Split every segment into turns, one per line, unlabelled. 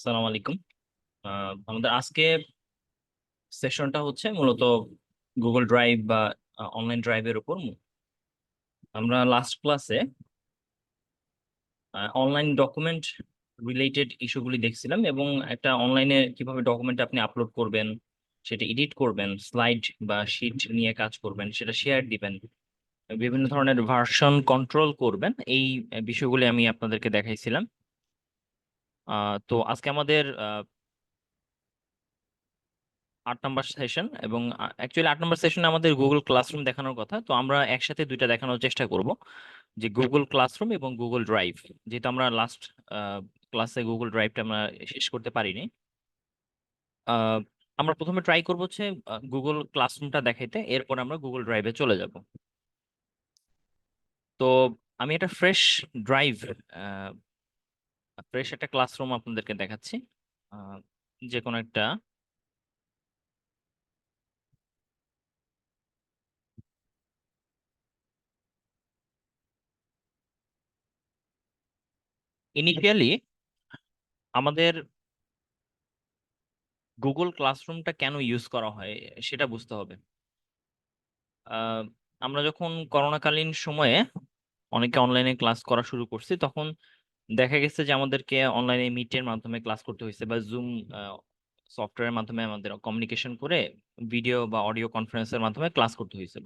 আসসালামু আলাইকুম। আমাদের আজকে সেশনটা হচ্ছে মূলত গুগল ড্রাইভ বা অনলাইন ড্রাইভের উপর। আমরা লাস্ট ক্লাসে অনলাইন ডকুমেন্ট রিলেটেড ইস্যুগুলি দেখছিলাম এবং একটা অনলাইনে কিভাবে ডকুমেন্ট আপনি আপলোড করবেন, সেটা এডিট করবেন, স্লাইড বা শিট নিয়ে কাজ করবেন, সেটা শেয়ার দিবেন, বিভিন্ন ধরনের ভার্সন কন্ট্রোল করবেন, এই বিষয়গুলি আমি আপনাদেরকে দেখাইছিলাম। তো আজকে আমাদের 8 নম্বর সেশন, এবং অ্যাকচুয়ালি 8 নম্বর সেশনে আমাদের গুগল ক্লাসরুম দেখানোর কথা, তো আমরা একসাথে দুইটা দেখানোর চেষ্টা করব, যে গুগল ক্লাসরুম এবং গুগল ড্রাইভ। যেহেতু আমরা লাস্ট ক্লাসে গুগল ড্রাইভটা আমরা শেষ করতে পারিনি, আহ, আমরা প্রথমে ট্রাই করবো হচ্ছে গুগল ক্লাসরুমটা দেখাইতে, এরপর আমরা গুগল ড্রাইভে চলে যাব। তো আমি একটা ড্রাইভ ফ্রেশ একটা ক্লাসরুম আপনাদেরকে দেখাচ্ছি। আহ, যে কোনো একটা ইনিশিয়ালি আমাদের গুগল ক্লাসরুমটা কেন ইউজ করা হয় সেটা বুঝতে হবে। আহ, আমরা যখন করোনাকালীন সময়ে অনেকে অনলাইনে ক্লাস করা শুরু করছি, তখন দেখা গেছে যে আমাদেরকে অনলাইনে মিটের মাধ্যমে ক্লাস করতে হয়েছে, বা জুম সফটওয়্যারের মাধ্যমে আমাদের কমিউনিকেশন করে ভিডিও বা অডিও কনফারেন্সের মাধ্যমে ক্লাস করতে হয়েছিল।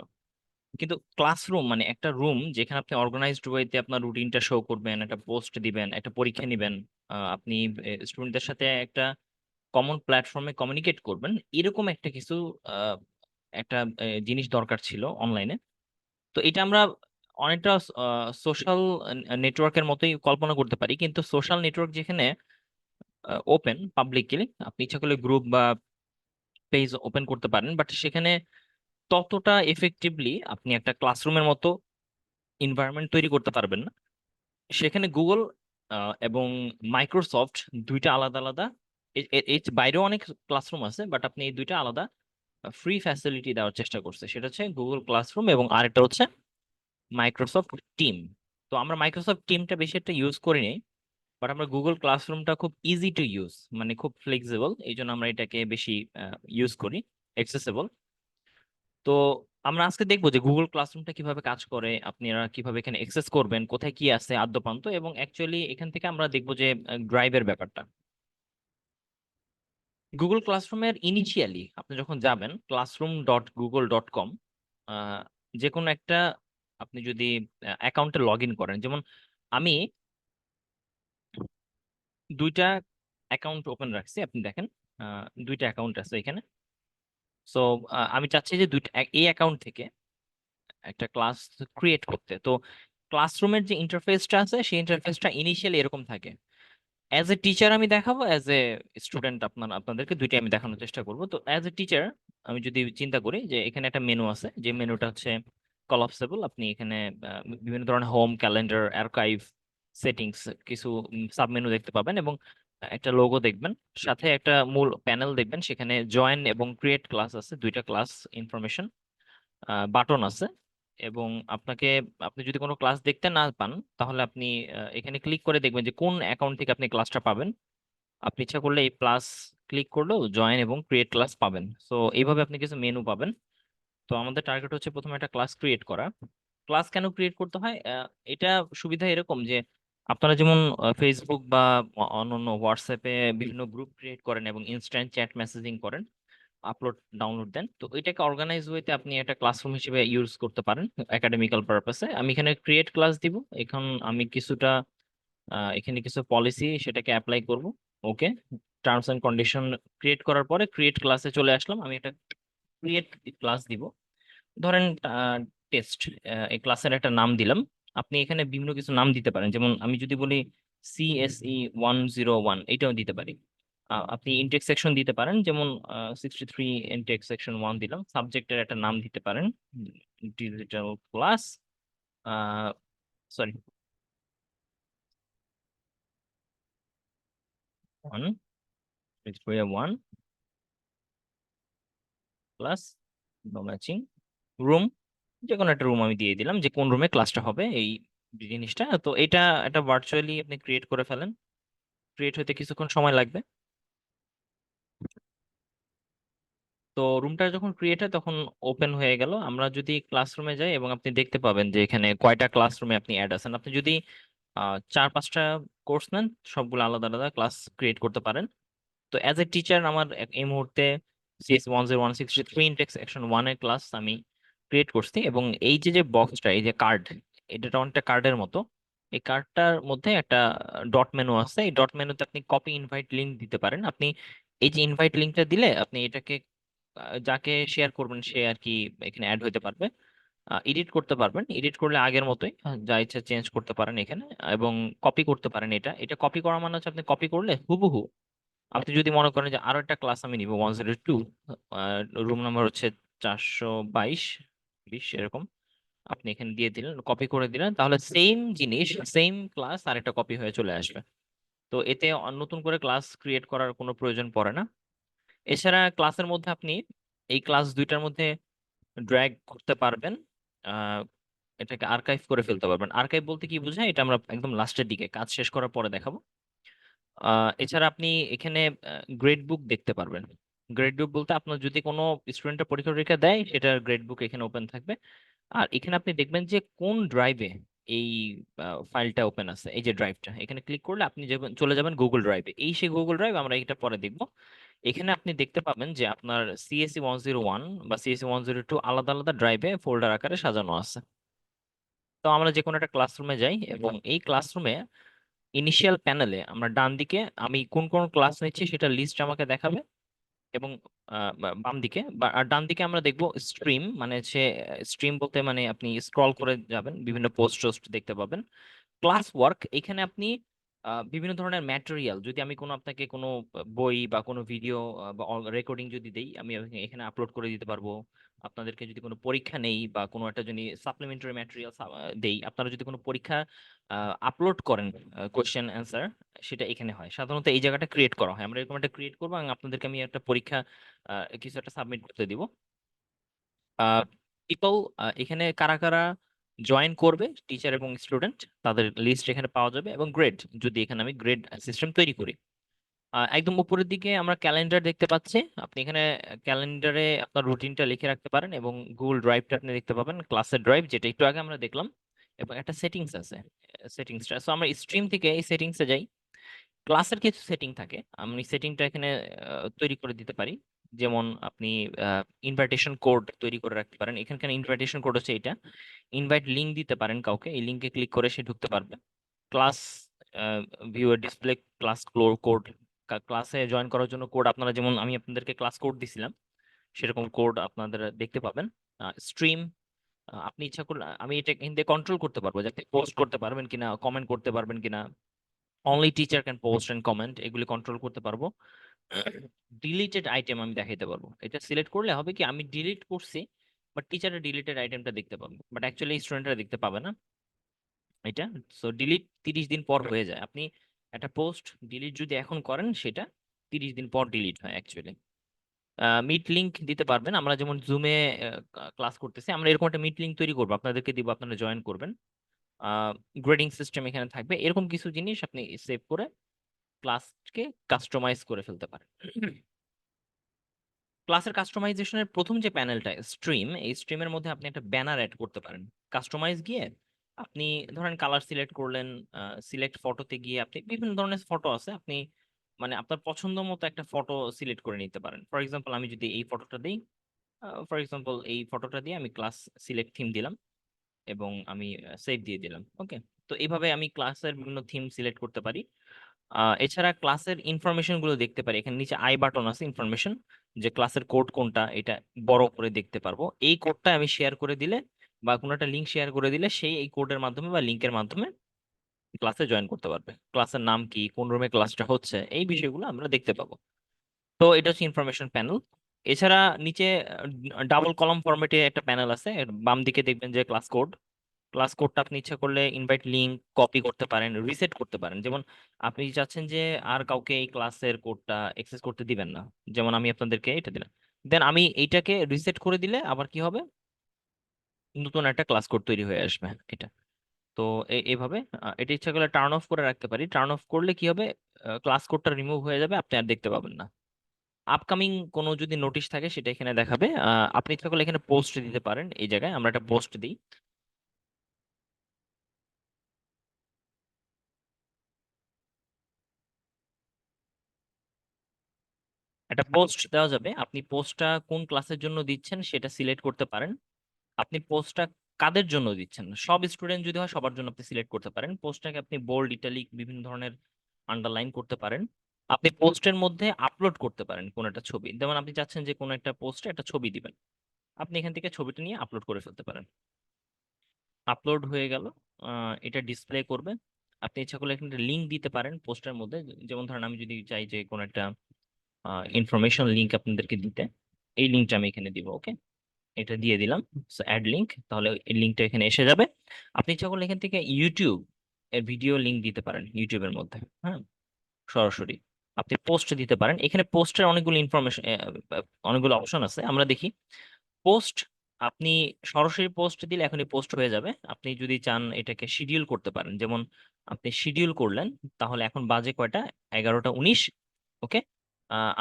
কিন্তু ক্লাসরুম মানে একটা রুম যেখানে আপনি অর্গানাইজড ওয়েতে আপনার রুটিনটা শো করবেন, একটা পোস্ট দিবেন, একটা পরীক্ষা নিবেন, আপনি স্টুডেন্টদের সাথে একটা কমন প্ল্যাটফর্মে কমিউনিকেট করবেন, এরকম একটা কিছু আহ, একটা জিনিস দরকার ছিল অনলাইনে। তো এটা আমরা অনেকটা সোশ্যাল নেটওয়ার্কের মতোই কল্পনা করতে পারি, কিন্তু সোশ্যাল নেটওয়ার্ক যেখানে ওপেন পাবলিকলি, আপনি ইচ্ছা করলে গ্রুপ বা পেজ ওপেন করতে পারেন, বাট সেখানে ততটা এফেক্টিভলি আপনি একটা ক্লাসরুমের মতো এনভায়রনমেন্ট তৈরি করতে পারবেন না। সেখানে গুগল এবং মাইক্রোসফট দুইটা আলাদা আলাদা, এর বাইরেও অনেক ক্লাসরুম আছে, বাট আপনি এই দুইটা আলাদা ফ্রি ফ্যাসিলিটি দেওয়ার চেষ্টা করছে। সেটা হচ্ছে গুগল ক্লাসরুম এবং আরেকটা হচ্ছে মাইক্রোসফট টিম। তো আমরা মাইক্রোসফট টিমটা বেশি একটা ইউজ করি নাই, বাট আমরা গুগল ক্লাসরুমটা খুব ইজি টু ইউজ, মানে খুব ফ্লেক্সিবল, এই জন্য আমরা এটাকে বেশি ইউজ করি, অ্যাক্সেসিবল। তো আমরা আজকে দেখবো যে গুগল ক্লাসরুমটা কিভাবে কাজ করে, আপনারা কিভাবে এখানে অ্যাক্সেস করবেন, কোথায় কি আছে আদ্যপান্ত, এবং অ্যাকচুয়ালি এখান থেকে আমরা দেখবো যে ড্রাইভের ব্যাপারটা। গুগল ক্লাসরুমের ইনিশিয়ালি আপনি যখন যাবেন classroom.google.com, যে কোনো একটা, আপনি যদি অ্যাকাউন্টে লগ ইন করেন, যেমন আমি দুইটা অ্যাকাউন্ট ওপেন রাখছি, আপনি দেখেন দুইটা অ্যাকাউন্ট আছে এখানে। সো আমি চাচ্ছি যে দুইটা এই অ্যাকাউন্ট থেকে একটা ক্লাস ক্রিয়েট করতে। তো ক্লাসরুমের যে ইন্টারফেসটা আছে সেই ইন্টারফেসটা ইনিশিয়ালি এরকম থাকে। অ্যাজ এ টিচার আমি দেখাবো, অ্যাজ এ স্টুডেন্ট আপনাদেরকে দুইটাই আমি দেখানোর চেষ্টা করব। তো অ্যাজ এ টিচার আমি যদি চিন্তা করি যে এখানে একটা মেনু আছে, যে মেনুটা হচ্ছে কলাপসেবল, আপনি এখানে বিভিন্ন ধরনের হোম, ক্যালেন্ডার, আর্কাইভ, সেটিংস, কিছু সাব মেনু দেখতে পাবেন, এবং একটা লোগো দেখবেন, সাথে একটা মূল প্যানেল দেখবেন, সেখানে জয়েন এবং ক্রিয়েট ক্লাস আছে, দুইটা ক্লাস ইনফরমেশন বাটন আছে। এবং আপনি যদি কোনো ক্লাস দেখতে না পান, তাহলে আপনি এখানে ক্লিক করে দেখবেন যে কোন অ্যাকাউন্ট থেকে আপনি ক্লাসটা পাবেন। আপনি ইচ্ছা করলে এই প্লাস ক্লিক করলেও জয়েন এবং ক্রিয়েট ক্লাস পাবেন। সো এইভাবে আপনি কিছু মেনু পাবেন। তো আমাদের টার্গেট হচ্ছে প্রথমে একটা ক্লাস ক্রিয়েট করা। ক্লাস কেন ক্রিয়েট করতে হয়, এটা সুবিধা এরকম যে আপনারা যেমন ফেসবুক বা অন্যান্য হোয়াটসঅ্যাপে বিভিন্ন গ্রুপ ক্রিয়েট করেন এবং ইনস্ট্যান্ট চ্যাট মেসেজিং করেন, আপলোড ডাউনলোড দেন, তো এটাকে অর্গানাইজ ওয়েতে আপনি একটা ক্লাসরুম হিসেবে ইউজ করতে পারেন একাডেমিক্যাল পারপাসে। আমি এখানে ক্রিয়েট ক্লাস দিব। এখন আমি কিছুটা এখানে কিছু পলিসি সেটাকে অ্যাপ্লাই করব। ওকে, টার্মস এন্ড কন্ডিশন ক্রিয়েট করার পরে ক্রিয়েট ক্লাসে চলে আসলাম। আমি একটা ক্রিয়েট ক্লাস দিব, ধরেন টেস্ট। এই ক্লাসের একটা নাম দিলাম। আপনি এখানে বিভিন্ন কিছু নাম দিতে পারেন, যেমন আমি যদি বলি CSE 101, এটাও দিতে পারি। আপনি ইনটেক সেকশন দিতে পারেন, যেমন 63 ইনটেক সেকশন 1 দিলাম। সাবজেক্টের একটা নাম দিতে পারেন, digital class, sorry 1, Victoria 1 class, no matching room, যে কোনো একটা রুম আমি দিয়ে দিলাম, যে কোন রুমে ক্লাসটা হবে এই জিনিসটা। তো এটা ভার্চুয়ালি আপনি ক্রিয়েট করে ফেলেন। ক্রিয়েট হতে কিছুক্ষণ সময় লাগবে। তো রুমটা যখন ক্রিয়েট হয় তখন ওপেন হয়ে গেল। আমরা যদি ক্লাসরুমে যাই এবং আপনি দেখতে পাবেন যে এখানে কয়টা ক্লাসরুমে আপনি অ্যাড আছেন। আপনি যদি 4-5টা কোর্স নেন, সবগুলো আলাদা আলাদা ক্লাস ক্রিয়েট করতে পারেন। তো অ্যাজ এ টিচার আমার এই মুহূর্তে CS 10163 ইনটেক্স সেকশন 1 এর ক্লাস আমি ক্রিয়েট করছি। এবং এই যে যে বক্সটা, এই যে কার্ড, এটা অনেকটা কার্ডের মতো। এই কার্ডটার মধ্যে একটা ডট মেনু আছে। এই ডট মেনুতে আপনি কপি ইনভাইট লিংক দিতে পারেন। আপনি এই যে ইনভাইট লিংকটা দিলে আপনি এটাকে যাকে শেয়ার করবেন সে আর কি এখানে অ্যাড হতে পারবে। এডিট করতে পারবেন, এডিট করলে আগের মতোই যা ইচ্ছা চেঞ্জ করতে পারেন এখানে। এবং কপি করতে পারেন। এটা এটা কপি করা মানে হচ্ছে আপনি কপি করলে হুবহু আপনি যদি মনে করেন যে আরো একটা ক্লাস আমি নিব 102, রুম নাম্বার হচ্ছে 422, 20 এরকম, আপনি এখানে দিয়ে দিলেন, কপি করে দিলেন, তাহলে সেম জিনিস সেম ক্লাস আর একটা কপি হয়ে চলে আসবে। তো এতে নতুন করে ক্লাস ক্রিয়েট করার কোনো প্রয়োজন পড়ে না। এছাড়া ক্লাসের মধ্যে আপনি এই ক্লাস দুইটার মধ্যে ড্র্যাগ করতে পারবেন। আহ, এটাকে আর্কাইভ করে ফেলতে পারবেন। আর্কাইভ বলতে কি বোঝায় এটা আমরা একদম লাস্টের দিকে কাজ শেষ করার পরে দেখাবো। এছাড়া আপনি এখানে গ্রেড বুক দেখতে পারবেন। গ্রেড বুক বলতে আপনার যদি কোনো স্টুডেন্টের পরীক্ষা টরীক্ষা দেয় সেটার গ্রেড বুক এখানে ওপেন থাকবে। আর এখানে আপনি দেখবেন যে কোন ড্রাইভে এই ফাইলটা ওপেন আছে। এই যে ড্রাইভটা, এখানে ক্লিক করলে আপনি চলে যাবেন গুগল ড্রাইভে। এই সেই গুগল ড্রাইভ, আমরা এটা পরে দেখব। এখানে আপনি দেখতে পাবেন যে আপনার CSE 101 বা CSE 102 আলাদা আলাদা ড্রাইভে ফোল্ডার আকারে সাজানো আছে। তো আমরা যে কোনো একটা ক্লাসরুমে যাই এবং এই ক্লাসরুমে ইনিশিয়াল প্যানেলে আমরা ডান দিকে আমি কোন কোন ক্লাস নিচ্ছি সেটা লিস্ট আমাকে দেখাবে। এবং বাম দিকে আর ডান দিকে আমরা দেখব স্ট্রিম, মানে হচ্ছে স্ট্রিম বলতে মানে আপনি স্ক্রল করে যাবেন, বিভিন্ন পোস্ট টোস্ট দেখতে পাবেন। ক্লাস ওয়ার্ক, এখানে আপনি বিভিন্ন ধরনের ম্যাটেরিয়াল, যদি আমি কোনো আপনাকে কোনো বই বা কোনো ভিডিও বা রেকর্ডিং যদি দেই, আমি এখানে আপলোড করে দিতে পারবো। আপনাদেরকে যদি কোনো পরীক্ষা নেই বা কোনো একটা যদি সাপ্লিমেন্টারি ম্যাটেরিয়াল দেই, আপনারা যদি কোনো পরীক্ষা আপলোড করেন কোয়েশ্চেন অ্যান্সার, সেটা এখানে হয়। সাধারণত এই জায়গাটা ক্রিয়েট করা হয়। আমরা এরকম একটা ক্রিয়েট করবো এবং আপনাদেরকে আমি একটা পরীক্ষা কিছু একটা সাবমিট করতে দিব। পিপল, এখানে কারা কারা জয়েন করবে, টিচার এবং স্টুডেন্ট, তাদের লিস্ট এখানে পাওয়া যাবে। এবং গ্রেড, যদি এখানে আমি গ্রেড সিস্টেম তৈরি করি, একদম উপরের দিকে আমরা ক্যালেন্ডার দেখতে পাচ্ছি। আপনি এখানে ক্যালেন্ডারে আপনার রুটিনটা লিখে রাখতে পারেন। এবং গুগল ড্রাইভটা আপনি দেখতে পাবেন, ক্লাসের ড্রাইভ, যেটা একটু আগে আমরা দেখলাম। এবং একটা সেটিংস আছে, সেটিংসটা, সো আমরা স্ট্রিম থেকে এই সেটিংসে যাই। ক্লাসের কিছু সেটিং থাকে, আমি সেটিংটা এখানে তৈরি করে দিতে পারি। যেমন আপনি ইনভাইটেশন কোড তৈরি করে রাখতে পারেন। এখানকার ইনভাইটেশন কোড হচ্ছে এটা। ইনভাইট লিংক দিতে পারেন কাউকে, এই লিংকে ক্লিক করে সে ঢুকতে পারবে। Class viewer display class code, ক্লাসে জয়েন করার জন্য কোড, আপনারা যেমন আমি আপনাদেরকে ক্লাস কোড দিছিলাম সেরকম কোড আপনাদের দেখতে পাবেন। স্ট্রিম, আপনি ইচ্ছা করলে আমি এটা এখান কন্ট্রোল করতে পারবো যে আপনি পোস্ট করতে পারবেন কিনা, কমেন্ট করতে পারবেন কিনা, only teacher can post and comment, এগুলি কন্ট্রোল করতে পারবো। ডিলিটেড আইটেম আমি দেখাইতে পারবো। এটা সিলেক্ট করলে হবে কি, আমি ডিলিট করছি বাট টিচারের ডিলিটেড আইটেমটা দেখতে পাবে, বাট অ্যাকচুয়ালি স্টুডেন্টরা দেখতে পাবে না এটা। সো ডিলিট 30 দিন পর হয়ে যায়। আপনি একটা পোস্ট ডিলিট যদি এখন করেন, সেটা 30 দিন পর ডিলিট হয় অ্যাকচুয়ালি। মিট লিংক দিতে পারবেন। আমরা যেমন জুমে ক্লাস করতেছি, আমরা এরকম একটা মিট লিংক তৈরি করবো, আপনাদেরকে দিব, আপনারা জয়েন করবেন। গ্রেডিং সিস্টেম এখানে থাকবে। এরকম কিছু জিনিস আপনি সেভ করে ক্লাসকে কাস্টমাইজ করে ফেলতে পারেন। ক্লাসের কাস্টমাইজেশনের প্রথম যে প্যানেলটা স্ট্রিম, এই স্ট্রিমের মধ্যে আপনি একটা ব্যানার অ্যাড করতে পারেন। কাস্টমাইজ গিয়ে আপনি ধরেন কালার সিলেক্ট করলেন, সিলেক্ট ফটোতে গিয়ে আপনি বিভিন্ন ধরনের ফটো আছে, আপনি মানে আপনার পছন্দ মতো একটা ফটো সিলেক্ট করে নিতে পারেন। ফর এক্সাম্পল আমি যদি এই ফটোটা দিই, ফর এক্সাম্পল এই ফটোটা দিয়ে আমি ক্লাস সিলেক্ট থিম দিলাম এবং আমি সেভ দিয়ে দিলাম। ওকে, তো এইভাবে আমি ক্লাসের বিভিন্ন থিম সিলেক্ট করতে পারি। এছাড়া ক্লাসের ইনফরমেশন গুলো দেখতে পারি। এখানে নিচে আই বাটন আছে, ইনফরমেশন, যে ক্লাসের কোড কোনটা এটা বড় করে দেখতে পারবো। এই কোডটা আমি শেয়ার করে দিলে বা কোনো একটা লিঙ্ক শেয়ার করে দিলে সেই এই কোডের মাধ্যমে বা লিঙ্কের মাধ্যমে ক্লাসে জয়েন করতে পারবে। ক্লাসের নাম কি, কোন রুমে ক্লাসটা হচ্ছে, এই বিষয়গুলো আমরা দেখতে পাবো। তো এটা হচ্ছে ইনফরমেশন প্যানেল। এছাড়া নিচে ডাবল কলাম ফরম্যাটে একটা প্যানেল আছে, এর বাম দিকে দেখবেন যে ক্লাস কোড। ক্লাস কোডটা আপনি ইচ্ছা করলে ইনভাইট লিংক কপি করতে পারেন, রিসেট করতে পারেন। যেমন আপনি চাচ্ছেন যে আর কাউকে এই ক্লাসের কোডটা অ্যাক্সেস করতে দিবেন না, যেমন আমি আপনাদেরকে এটা দিলাম, দেন আমি এইটাকে রিসেট করে দিলে আবার কি হবে, নতুন একটা ক্লাস কোড তৈরি হয়ে আসবে এটা। তো এইভাবে এটা ইচ্ছা করলে টার্ন অফ করে রাখতে পারি। টার্ন অফ করলে কি হবে, ক্লাস কোডটা রিমুভ হয়ে যাবে, আপনি আর দেখতে পাবেন না। আপকামিং কোনো যদি নোটিশ থাকে সেটা এখানে দেখাবে। আপনি ইচ্ছা করলে এখানে পোস্ট দিতে পারেন। এই জায়গায় আমরা একটা পোস্ট দিই। একটা পোস্ট দেওয়া যাবে, আপনি পোস্টটা কোন ক্লাসের জন্য দিচ্ছেন সেটা সিলেক্ট করতে পারেন। আপনি পোস্টটা কাদের জন্য দিচ্ছেন, সব স্টুডেন্ট যদি হয় সবার জন্য আপনি সিলেক্ট করতে পারেন। পোস্টটাকে আপনি বোল্ড, ইটালিক, বিভিন্ন ধরনের আন্ডারলাইন করতে পারেন। আপনি পোস্টের মধ্যে আপলোড করতে পারেন কোন একটা ছবি, যেমন আপনি চাচ্ছেন যে কোন একটা পোস্টে একটা ছবি দিবেন, আপনি এখান থেকে ছবিটা নিয়ে আপলোড করে ফেলতে পারেন। আপলোড হয়ে গেল, এটা ডিসপ্লে করবে। আপনি ইচ্ছা করলে এখানে লিঙ্ক দিতে পারেন পোস্টের মধ্যে। যেমন ধরেন আমি যদি চাই যে কোন একটা ইনফরমেশন লিঙ্ক আপনাদেরকে দিতে, এই লিঙ্কটা আমি এখানে দিব। ওকে, এটা দিয়ে দিলাম। অ্যাড লিঙ্ক, তাহলে এই লিঙ্কটা এখানে এসে যাবে। আপনি ইচ্ছা করলে এখান থেকে ইউটিউব এর ভিডিও লিঙ্ক দিতে পারেন ইউটিউবের মধ্যে। হ্যাঁ, সরাসরি আপনি পোস্ট দিতে পারেন। এখানে পোস্টের অনেকগুলো ইনফরমেশন, অনেকগুলো অপশন আছে, আমরা দেখি। পোস্ট, আপনি সরাসরি পোস্ট দিলে এখনই পোস্ট হয়ে যাবে। আপনি যদি চান এটাকে শিডিউল করতে পারেন, যেমন আপনি শিডিউল করলেন, তাহলে এখন বাজে কয়টা, 11টা 19। ওকে,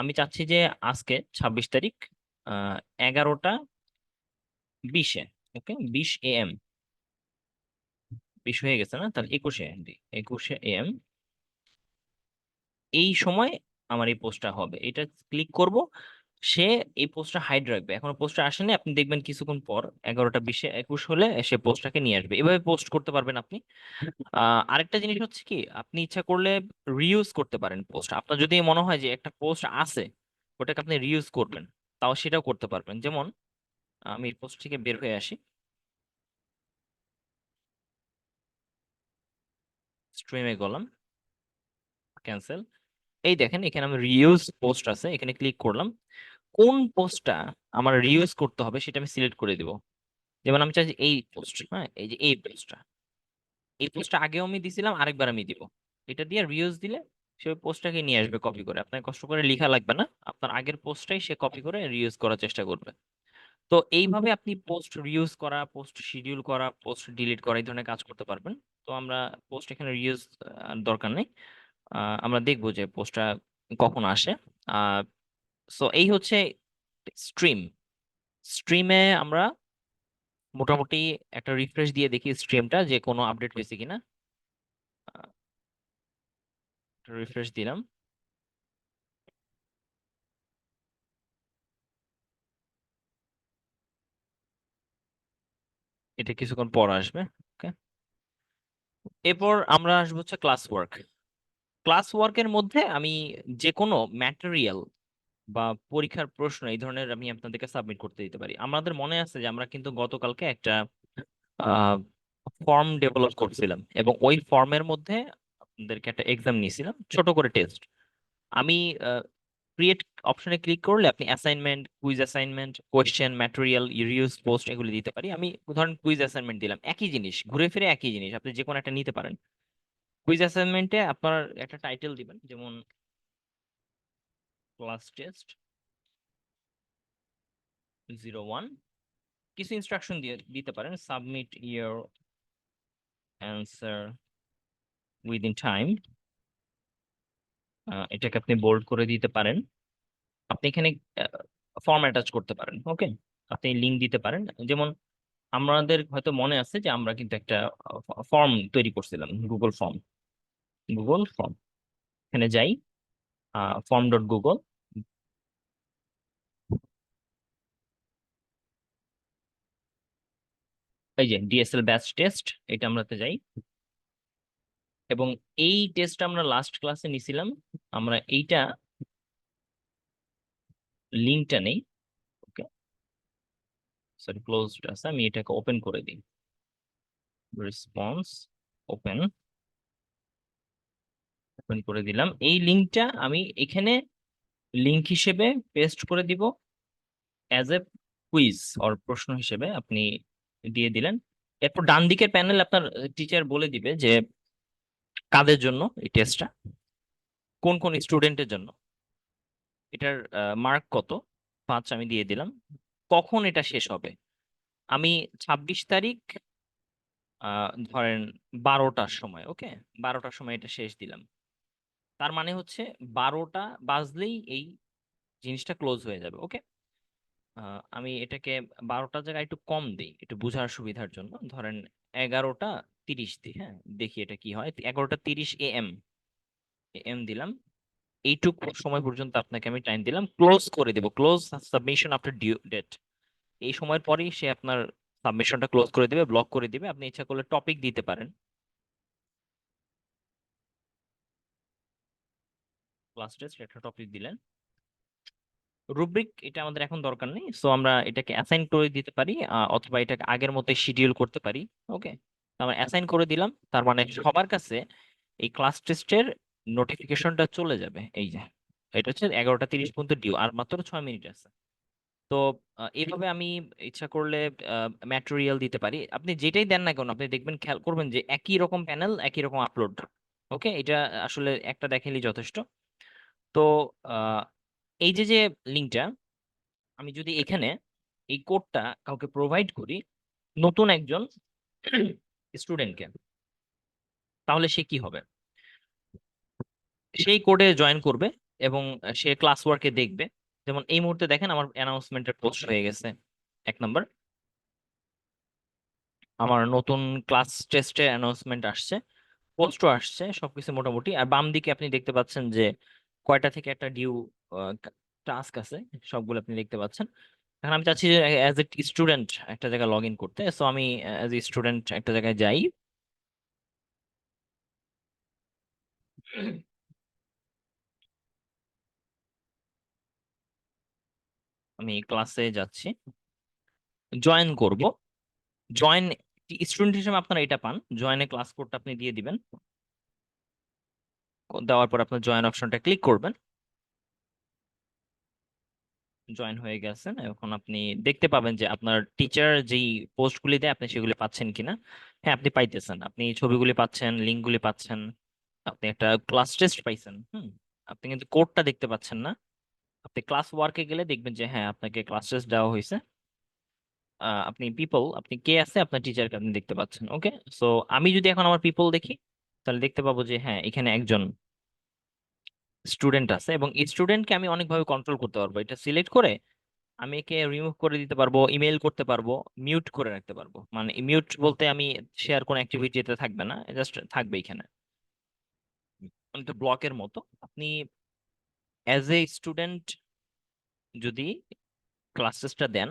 আমি চাচ্ছি যে আজকে 26 তারিখ, 11টা 20-এ, ওকে, 20 AM, 20 হয়ে গেছে না, তাহলে 21-এ দিই, 21 AM এই সময় আমার এই পোস্টটা হবে। এটা ক্লিক করব, সে এই পোস্টটা হাইড রাখবে। এখনো পোস্টটা আসেনি, আপনি দেখবেন কিছুক্ষণ পর 11টা 20-এ 21 হলে সে পোস্টটাকে নিয়ে আসবে। এভাবে পোস্ট করতে পারবেন আপনি। আরেকটা জিনিস হচ্ছে কি, আপনি ইচ্ছা করলে রিইউজ করতে পারেন পোস্ট। আপনার যদি মনে হয় যে একটা পোস্ট আছে, ওটাকে আপনি রিইউজ করবেন, তাও সেটাও করতে পারবেন। যেমন আমি এই পোস্ট থেকে বের হয়ে আসি, স্ট্রিমে গেলাম, ক্যান্সেল। এই দেখেন এখানে আমি রিইউজ পোস্ট আছে, এখানে ক্লিক করলাম। কোন পোস্টটা আমার রিইউজ করতে হবে সেটা আমি সিলেক্ট করে দিব। যেমন আমি চাই যে এই পোস্ট, হ্যাঁ, এই যে এই পোস্টটা, এই পোস্টটা আগেও আমি দিছিলাম, আরেকবার আমি দিব। এটা দিয়ে রিউজ দিলে সে ওই পোস্টটাকে নিয়ে আসবে কপি করে, আপনার কষ্ট করে লেখা লাগবে না, আপনার আগের পোস্টটাই সে কপি করে রিউজ করার চেষ্টা করবে। তো এইভাবে আপনি পোস্ট রিউজ করা, পোস্ট শিডিউল করা, পোস্ট ডিলিট করা, এই ধরনের কাজ করতে পারবেন। তো আমরা পোস্ট এখানে রিউজ দরকার নেই। আমরা দেখবো যে পোস্টটা কখন আসে। আহ সো এই হচ্ছে স্ট্রিম। স্ট্রিমে আমরা মোটামুটি একটা রিফ্রেশ দিয়ে দেখি স্ট্রিমটা যে কোনো আপডেট হয়েছে কিনা। রিফ্রেশ দিলাম, এটা কিছুক্ষণ পর আসবে। ওকে, এরপর আমরা আসবো হচ্ছে ক্লাস ওয়ার্ক। ক্লাস ওয়ার্কের মধ্যে আমি যে কোনো ম্যাটেরিয়াল বা পরীক্ষার প্রশ্ন এই ধরনের আমি আপনাদেরকে সাবমিট করতে দিতে পারি। আমাদের মনে আছে যে আমরা কিন্তু গতকালকে একটা ফর্ম ডেভেলপ করছিলাম, এবং ওই ফর্মের মধ্যে আপনাদেরকে একটা এক্সাম নিয়েছিলাম, ছোট করে টেস্ট। আমি ক্রিয়েট অপশনে ক্লিক করলে আপনি assignment, quiz assignment, question, material, reuse, post এগুলি দিতে পারি। আমি ধরেন কুইজ অ্যাসাইনমেন্ট দিলাম, একই জিনিস, ঘুরে ফিরে একই জিনিস, আপনি যে কোনো একটা নিতে পারেন। কুইজ অ্যাসাইনমেন্টে আপনার একটা টাইটেল দিবেন, যেমন ক্লাস টেস্ট 01। কিছু ইনস্ট্রাকশন দিয়ে দিতে পারেন, submit your answer within time. এটাকে আপনি বোল্ড করে দিতে পারেন। আপনি এখানে ফর্ম অ্যাটাচ করতে পারেন। ওকে, আপনি লিঙ্ক দিতে পারেন। যেমন আমাদের হয়তো মনে আছে যে আমরা কিন্তু একটা ফর্ম তৈরি করছিলাম, গুগল ফর্ম। এখানে যাই, form.google, এই যে ডিএসএল ব্যাচ টেস্ট, এটা আমরাতে যাই। এবং এই টেস্টটা আমরা লাস্ট ক্লাসে নিছিলাম, আমরা এইটা লিঙ্কটা নেই। ওকে, সরি, ক্লোজড আছে, আমি এটাকে ওপেন করে দিই। রেসপন্স, ওপেন, ওপেন করে দিলাম। এই লিঙ্কটা আমি এখানে লিঙ্ক হিসেবে পেস্ট করে দিব, অ্যাজ এ কুইজ অর প্রশ্ন হিসেবে আপনি দিয়ে দিলেন। এরপর ডান দিকের প্যানেল আপনার টিচার বলে দিবে যে কাদের জন্য এই টেস্টটা, কোন কোন স্টুডেন্টের জন্য, এটার মার্ক কত, 5 আমি দিয়ে দিলাম। কখন এটা শেষ হবে, আমি 26 তারিখ, ধরেন 12টার সময়, ওকে, 12টার সময় এটা শেষ দিলাম। তার মানে হচ্ছে 12টা বাজলেই এই জিনিসটা ক্লোজ হয়ে যাবে। ওকে, আমি এটাকে 12টার জায়গায় একটু কম দিই একটু বোঝার সুবিধার জন্য, ধরেন 11টা 30 দিই। হ্যাঁ, দেখি এটা কি হয়। 11টা 30 AM এম দিলাম। এইটুক সময় পর্যন্ত আপনাকে আমি টাইম দিলাম, ক্লোজ করে দেব, close submission after due date. এই সময়ের পরেই সে আপনার সাবমিশনটা ক্লোজ করে দিবে, ব্লক করে দিবে। আপনি ইচ্ছা করলে টপিক দিতে পারেন, ক্লাস টেস্ট একটা টপিক দিলেন। রুব্রিক এটা আমাদের এখন দরকার নেই, সো আমরা এটাকে অ্যাসাইন করে দিতে পারি, অথবা এটাকে আগের মতো শিডিউল করতে পারি। ওকে, আমরা অ্যাসাইন করে দিলাম, তার মানে সবার কাছে এই ক্লাস টেস্টের নোটিফিকেশনটা চলে যাবে। এই যে এটা হচ্ছে 11টা 30 পর্যন্ত ডিউ, আর মাত্র 6 মিনিট আছে। তো এইভাবে আমি ইচ্ছা করলে ম্যাটেরিয়াল দিতে পারি। আপনি যেটাই দেন না কেন, আপনি দেখবেন, খেয়াল করবেন যে একই রকম প্যানেল, একই রকম আপলোড। ওকে, এটা আসলে একটা দেখেনই যথেষ্ট। তো আহ, এই যে যে লিঙ্কটা, আমি যদি এখানে এই কোডটা কাউকে প্রোভাইড করি, নতুন একজন স্টুডেন্টকে, তাহলে সে কি হবে? সেই কোডে জয়েন করবে এবং সে ক্লাস ওয়ার্কে দেখবে। যেমন এই মুহূর্তে দেখেন আমার অ্যানাউন্সমেন্টের পোস্ট হয়ে গেছে। 1 নম্বর, আমার নতুন ক্লাস টেস্টের অ্যানাউন্সমেন্ট আসছে, পোস্টও আসছে, সবকিছু মোটামুটি। আর বাম দিকে আপনি দেখতে পাচ্ছেন যে কয়টা থেকে একটা ডিউ টাস্ক আছে, সবগুলো আপনি দেখতে পাচ্ছেন। এখন আমি চাচ্ছি যে অ্যাজ এ স্টুডেন্ট একটা জায়গায় লগ ইন করতে, সো আমি অ্যাজ এ স্টুডেন্ট একটা জায়গায় যাই। আমি ক্লাসে যাচ্ছি, জয়েন করব। জয়েন স্টুডেন্ট হিসেবে আপনারা এটা পান, জয়েনে ক্লাস কোডটা আপনি দিয়ে দিবেন। দেওয়ার পর আপনার জয়েন অপশনটা ক্লিক করবেন। জয়েন হয়ে গেছেন, এখন আপনি দেখতে পাবেন যে আপনার টিচার যেই পোস্টগুলি দেয় আপনি সেগুলি পাচ্ছেন কিনা। হ্যাঁ, আপনি পাইতেছেন, আপনি ছবিগুলি পাচ্ছেন, লিঙ্কগুলি পাচ্ছেন, আপনি একটা ক্লাস টেস্ট পাইছেন। আপনি কিন্তু কোডটা দেখতে পাচ্ছেন না। আপনি ক্লাস ওয়ার্কে গেলে দেখবেন যে হ্যাঁ, আপনাকে ক্লাস টেস্ট দেওয়া হয়েছে। আপনি পিপল, আপনি কে আছে আপনার টিচারকে আপনি দেখতে পাচ্ছেন। ওকে, সো আমি যদি এখন আমার পিপল দেখি, তাহলে দেখতে পাবো যে হ্যাঁ, এখানে একজন স্টুডেন্ট আছে, এবং এই স্টুডেন্টকে আমি অনেকভাবে কন্ট্রোল করতে পারবো। এটা সিলেক্ট করে আমি একে রিমুভ করে দিতে পারবো, ইমেল করতে পারবো, মিউট করে রাখতে পারবো। মানে মিউট বলতে আমি শেয়ার কোন অ্যাক্টিভিটিতে থাকবে না, জাস্ট থাকবে এখানে, তো ব্লকের মতো। আপনি অ্যাজ এ স্টুডেন্ট যদি ক্লাস টেস্টটা দেন,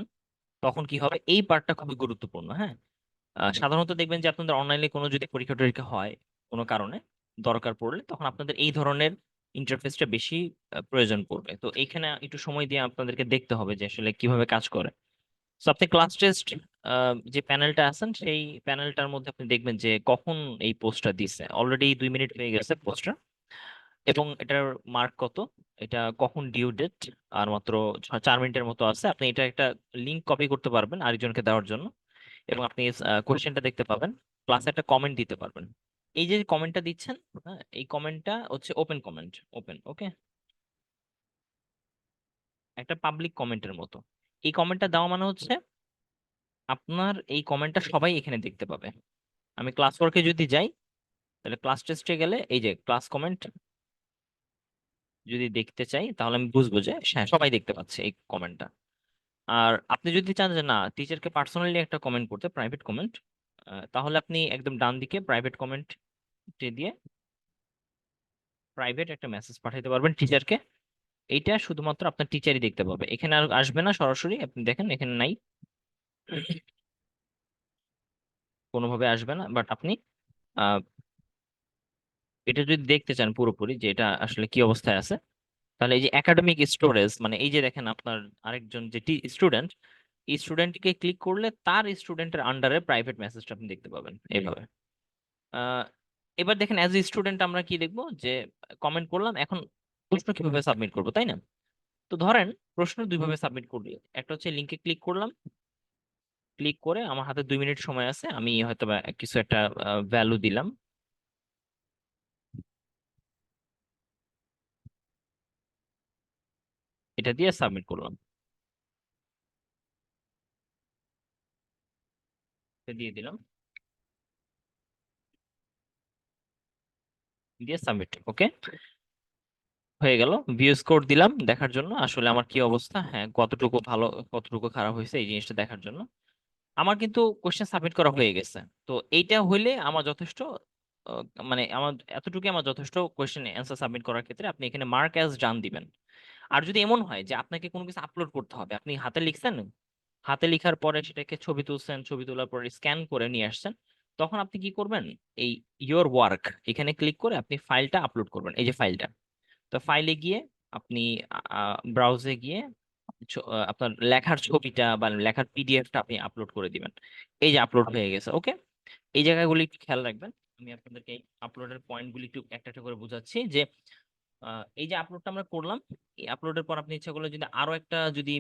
তখন কি হবে, এই পার্টটা খুবই গুরুত্বপূর্ণ। হ্যাঁ, সাধারণত দেখবেন যে আপনাদের অনলাইনে কোনো যদি পরীক্ষা টরীক্ষা হয় কোনো কারণে, দরকার পড়লে, তখন আপনাদের এই ধরনের ইন্টারফেসটা বেশি প্রয়োজন পড়বে। তো এইখানে একটু সময় দিয়ে আপনাদেরকে দেখতে হবে যে আসলে কিভাবে কাজ করে। তো আপনি ক্লাস টেস্ট যে প্যানেলটা আছেন, সেই প্যানেলটার মধ্যে আপনি দেখবেন যে কখন এই পোস্টটা দিছে। অলরেডি 2 মিনিট হয়ে গেছে পোস্টটা, এবং এটার মার্ক কত, এটা কখন ডিউ ডেট, আর মাত্র 4 মিনিটের মতো আছে। আপনি এটা একটা লিঙ্ক কপি করতে পারবেন আরেকজনকে দেওয়ার জন্য, এবং আপনি কোয়েশ্চেনটা দেখতে পাবেন, প্লাস একটা কমেন্ট দিতে পারবেন। এই যে কমেন্টটা দিচ্ছেন, হ্যাঁ, এই কমেন্টটা হচ্ছে ওপেন কমেন্ট, ওপেন। ওকে, একটা পাবলিক কমেন্টের মতো। এই কমেন্টটা দেওয়া মানে হচ্ছে আপনার এই কমেন্টটা সবাই এখানে দেখতে পাবে। আমি ক্লাস ওয়ার্কে যদি যাই, তাহলে ক্লাস টেস্টে গেলে এই যে ক্লাস কমেন্ট যদি দেখতে চাই, তাহলে আমি বুঝবো যে হ্যাঁ, সবাই দেখতে পাচ্ছে এই কমেন্টটা। আর আপনি যদি চান যে না, টিচারকে পার্সোনালি একটা কমেন্ট করতে, প্রাইভেট কমেন্ট, তাহলে আপনি একদম ডান দিকে প্রাইভেট কমেন্ট দিয়ে প্রাইভেট একটা মেসেজ পাঠাতে পারবেন টিচারকে। এইটা শুধুমাত্র আপনার টিচারই দেখতে পাবে, এখানে আর আসবে না সরাসরি। আপনি দেখেন এখানে নাই, কোনোভাবে আসবে না। বাট আপনি আহ, এটা যদি দেখতে চান পুরোপুরি যে এটা আসলে কি অবস্থায় আছে, তাহলে এই যে একাডেমিক স্টোরেজ, মানে এই যে দেখেন আপনার আরেকজন যে স্টুডেন্ট, এই স্টুডেন্টকে ক্লিক করলে তার স্টুডেন্টের আন্ডারে প্রাইভেট মেসেজটা আপনি দেখতে পাবেন এইভাবে। আহ, এবার দেখেন অ্যাজ এ স্টুডেন্ট আমরা কি দেখবো, যে কমেন্ট করলাম, এখন প্রশ্ন কিভাবে সাবমিট করবো, তাই না? তো ধরেন প্রশ্ন দুইভাবে সাবমিট করবি। একটা হচ্ছে লিঙ্কে ক্লিক করলাম, ক্লিক করে আমার হাতে 2 মিনিট সময় আছে, আমি হয়তো বা কিছু একটা ভ্যালু দিলাম, এটা দিয়ে সাবমিট করলাম, এটা দিয়ে দিলাম, দিয়ে সাবমিট। ওকে, হয়ে গেল। ভিউ স্কোর দিলাম দেখার জন্য আসলে আমার কি অবস্থা, হ্যাঁ কতটুকু ভালো কতটুকু খারাপ হয়েছে এই জিনিসটা দেখার জন্য। আমার কিন্তু কোশ্চেন সাবমিট করা হয়ে গেছে। তো এইটা হইলে আমার যথেষ্ট, আহ, মানে আমার এতটুকু আমার যথেষ্ট কোশ্চেন অ্যান্সার সাবমিট করার ক্ষেত্রে আপনি এখানে মার্ক অ্যাজ ডান দিবেন। আর যদি এমন হয় যে আপনাকে কোনো কিছু আপলোড করতে হবে, আপনি হাতে লিখছেন, হাতে লিখার পরে সেটাকে ছবি তুলছেন, ছবি তোলার পরে স্ক্যান করে নিয়ে আসছেন, তখন আপনি কি করবেন, এই ইয়োর ওয়ার্ক এখানে ক্লিক করে আপনি ফাইলটা আপলোড করবেন, এই যে ফাইলটা। তো ফাইলে গিয়ে আপনি ব্রাউজে গিয়ে আপনার লেখার ছবিটা বা লেখার পিডিএফটা আপনি আপলোড করে দিবেন। এই যে আপলোড হয়ে গেছে, ওকে। এই জায়গাগুলি একটু খেয়াল রাখবেন। আমি আপনাদেরকে এই আপলোডের পয়েন্টগুলি একটু একটা একটা করে বোঝাচ্ছি যে এই যে আপলোডটা আমরা করলাম, এই আপলোডের পর আপনি ইচ্ছা করলে যদি আরো একটা যদি